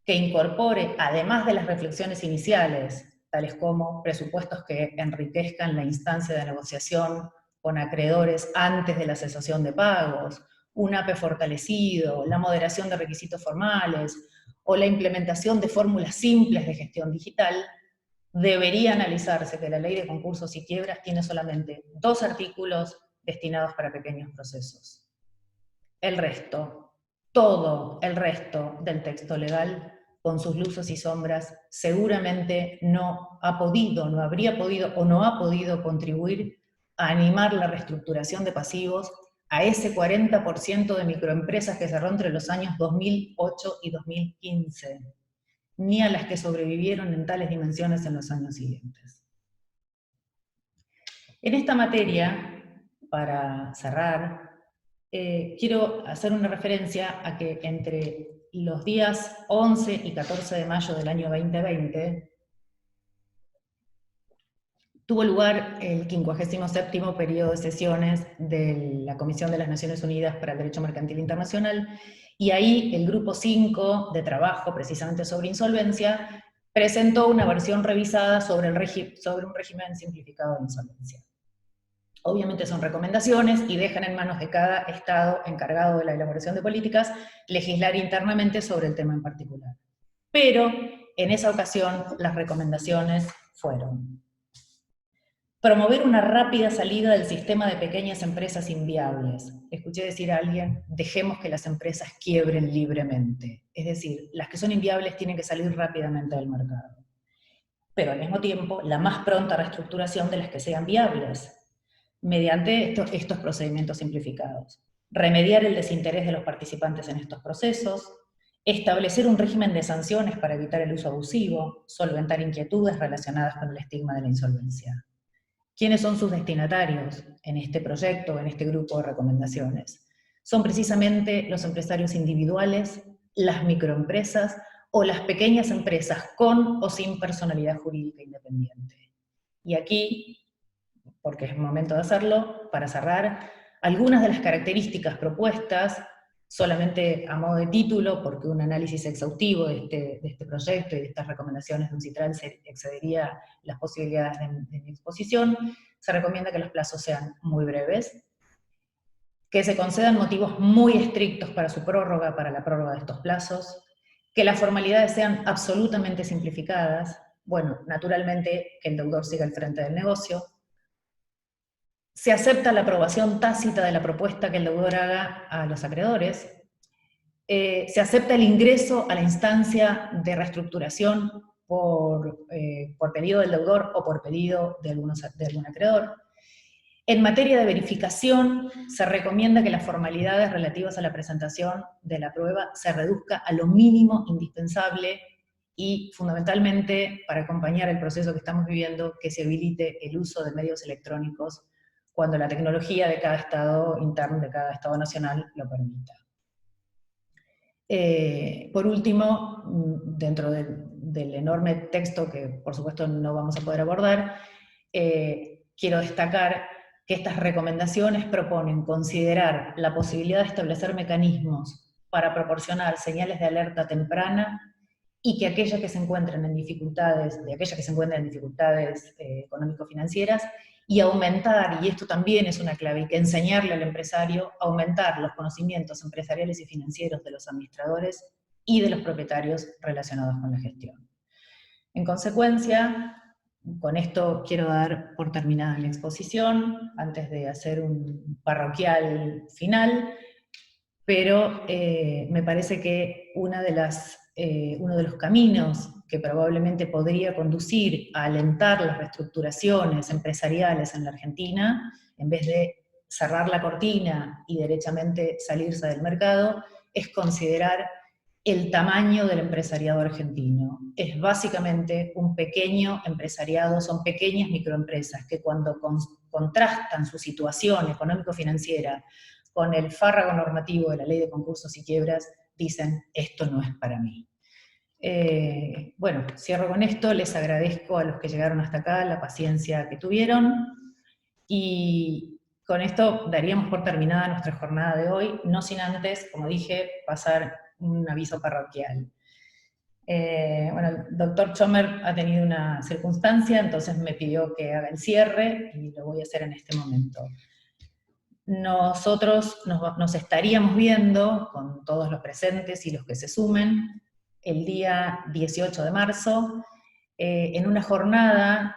que incorpore, además de las reflexiones iniciales, tales como presupuestos que enriquezcan la instancia de negociación con acreedores antes de la cesación de pagos, un APE fortalecido, la moderación de requisitos formales, o la implementación de fórmulas simples de gestión digital, debería analizarse que la Ley de Concursos y Quiebras tiene solamente 2 artículos destinados para pequeños procesos. El resto, todo el resto del texto legal, con sus luces y sombras, seguramente no ha podido, no habría podido o no ha podido contribuir a animar la reestructuración de pasivos a ese 40% de microempresas que cerró entre los años 2008 y 2015, ni a las que sobrevivieron en tales dimensiones en los años siguientes. En esta materia, para cerrar, quiero hacer una referencia a que entre los días 11 y 14 de mayo del año 2020 tuvo lugar el 57º periodo de sesiones de la Comisión de las Naciones Unidas para el Derecho Mercantil Internacional, y ahí el Grupo 5 de trabajo, precisamente sobre insolvencia, presentó una versión revisada sobre un régimen simplificado de insolvencia. Obviamente son recomendaciones y dejan en manos de cada Estado encargado de la elaboración de políticas legislar internamente sobre el tema en particular. Pero en esa ocasión las recomendaciones fueron: promover una rápida salida del sistema de pequeñas empresas inviables. Escuché decir a alguien, dejemos que las empresas quiebren libremente. Es decir, las que son inviables tienen que salir rápidamente del mercado. Pero al mismo tiempo, la más pronta reestructuración de las que sean viables, mediante estos procedimientos simplificados. Remediar el desinterés de los participantes en estos procesos, establecer un régimen de sanciones para evitar el uso abusivo, solventar inquietudes relacionadas con el estigma de la insolvencia. ¿Quiénes son sus destinatarios en este proyecto, en este grupo de recomendaciones? Son precisamente los empresarios individuales, las microempresas o las pequeñas empresas con o sin personalidad jurídica independiente. Y aquí, porque es momento de hacerlo, para cerrar, algunas de las características propuestas, solamente a modo de título, porque un análisis exhaustivo de este proyecto y de estas recomendaciones de UNCITRAL se excedería las posibilidades de mi exposición. Se recomienda que los plazos sean muy breves, que se concedan motivos muy estrictos para su prórroga, para la prórroga de estos plazos, que las formalidades sean absolutamente simplificadas, bueno, naturalmente que el deudor siga al frente del negocio. Se acepta la aprobación tácita de la propuesta que el deudor haga a los acreedores. Se acepta el ingreso a la instancia de reestructuración por pedido del deudor o por pedido de algún acreedor. En materia de verificación, se recomienda que las formalidades relativas a la presentación de la prueba se reduzca a lo mínimo indispensable y, fundamentalmente, para acompañar el proceso que estamos viviendo, que se habilite el uso de medios electrónicos cuando la tecnología de cada Estado interno, de cada Estado nacional, lo permita. Por último, dentro del enorme texto que por supuesto no vamos a poder abordar, quiero destacar que estas recomendaciones proponen considerar la posibilidad de establecer mecanismos para proporcionar señales de alerta temprana y que aquellas que se encuentren en dificultades, económico-financieras, y aumentar, y esto también es una clave, hay que enseñarle al empresario a aumentar los conocimientos empresariales y financieros de los administradores y de los propietarios relacionados con la gestión. En consecuencia, con esto quiero dar por terminada mi exposición, antes de hacer un parroquial final, pero me parece que uno de los caminos que probablemente podría conducir a alentar las reestructuraciones empresariales en la Argentina, en vez de cerrar la cortina y derechamente salirse del mercado, es considerar el tamaño del empresariado argentino. Es básicamente un pequeño empresariado, son pequeñas microempresas que cuando contrastan su situación económico-financiera con el fárrago normativo de la ley de concursos y quiebras, dicen, esto no es para mí. Bueno, cierro con esto, les agradezco a los que llegaron hasta acá la paciencia que tuvieron, y con esto daríamos por terminada nuestra jornada de hoy, no sin antes, como dije, pasar un aviso parroquial. Bueno, el doctor Chomer ha tenido una circunstancia, entonces me pidió que haga el cierre, y lo voy a hacer en este momento. Nosotros nos estaríamos viendo con todos los presentes y los que se sumen el día 18 de marzo, en una jornada,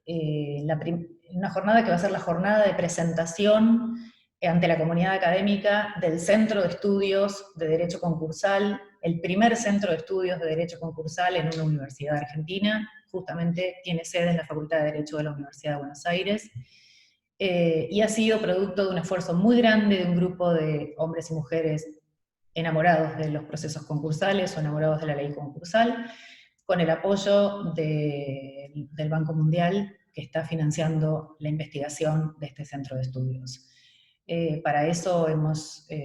una jornada que va a ser la jornada de presentación ante la comunidad académica del Centro de Estudios de Derecho Concursal, el primer centro de estudios de Derecho Concursal en una universidad argentina, justamente tiene sede en la Facultad de Derecho de la Universidad de Buenos Aires, y ha sido producto de un esfuerzo muy grande de un grupo de hombres y mujeres enamorados de los procesos concursales o enamorados de la ley concursal, con el apoyo del Banco Mundial, que está financiando la investigación de este centro de estudios. Para eso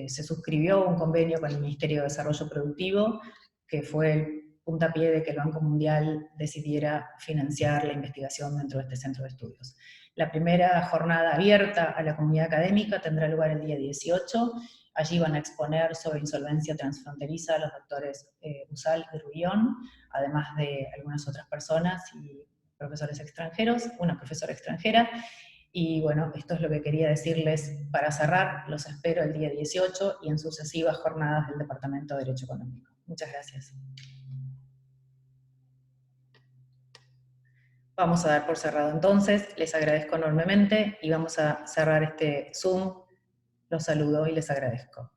se suscribió un convenio con el Ministerio de Desarrollo Productivo, que fue el puntapié de que el Banco Mundial decidiera financiar la investigación dentro de este centro de estudios. La primera jornada abierta a la comunidad académica tendrá lugar el día 18, allí van a exponer sobre insolvencia transfronteriza los doctores Usal y Rubión, además de algunas otras personas y profesores extranjeros, una profesora extranjera. Y bueno, esto es lo que quería decirles para cerrar. Los espero el día 18 y en sucesivas jornadas del Departamento de Derecho Económico. Muchas gracias. Vamos a dar por cerrado entonces. Les agradezco enormemente y vamos a cerrar este Zoom. Los saludo y les agradezco.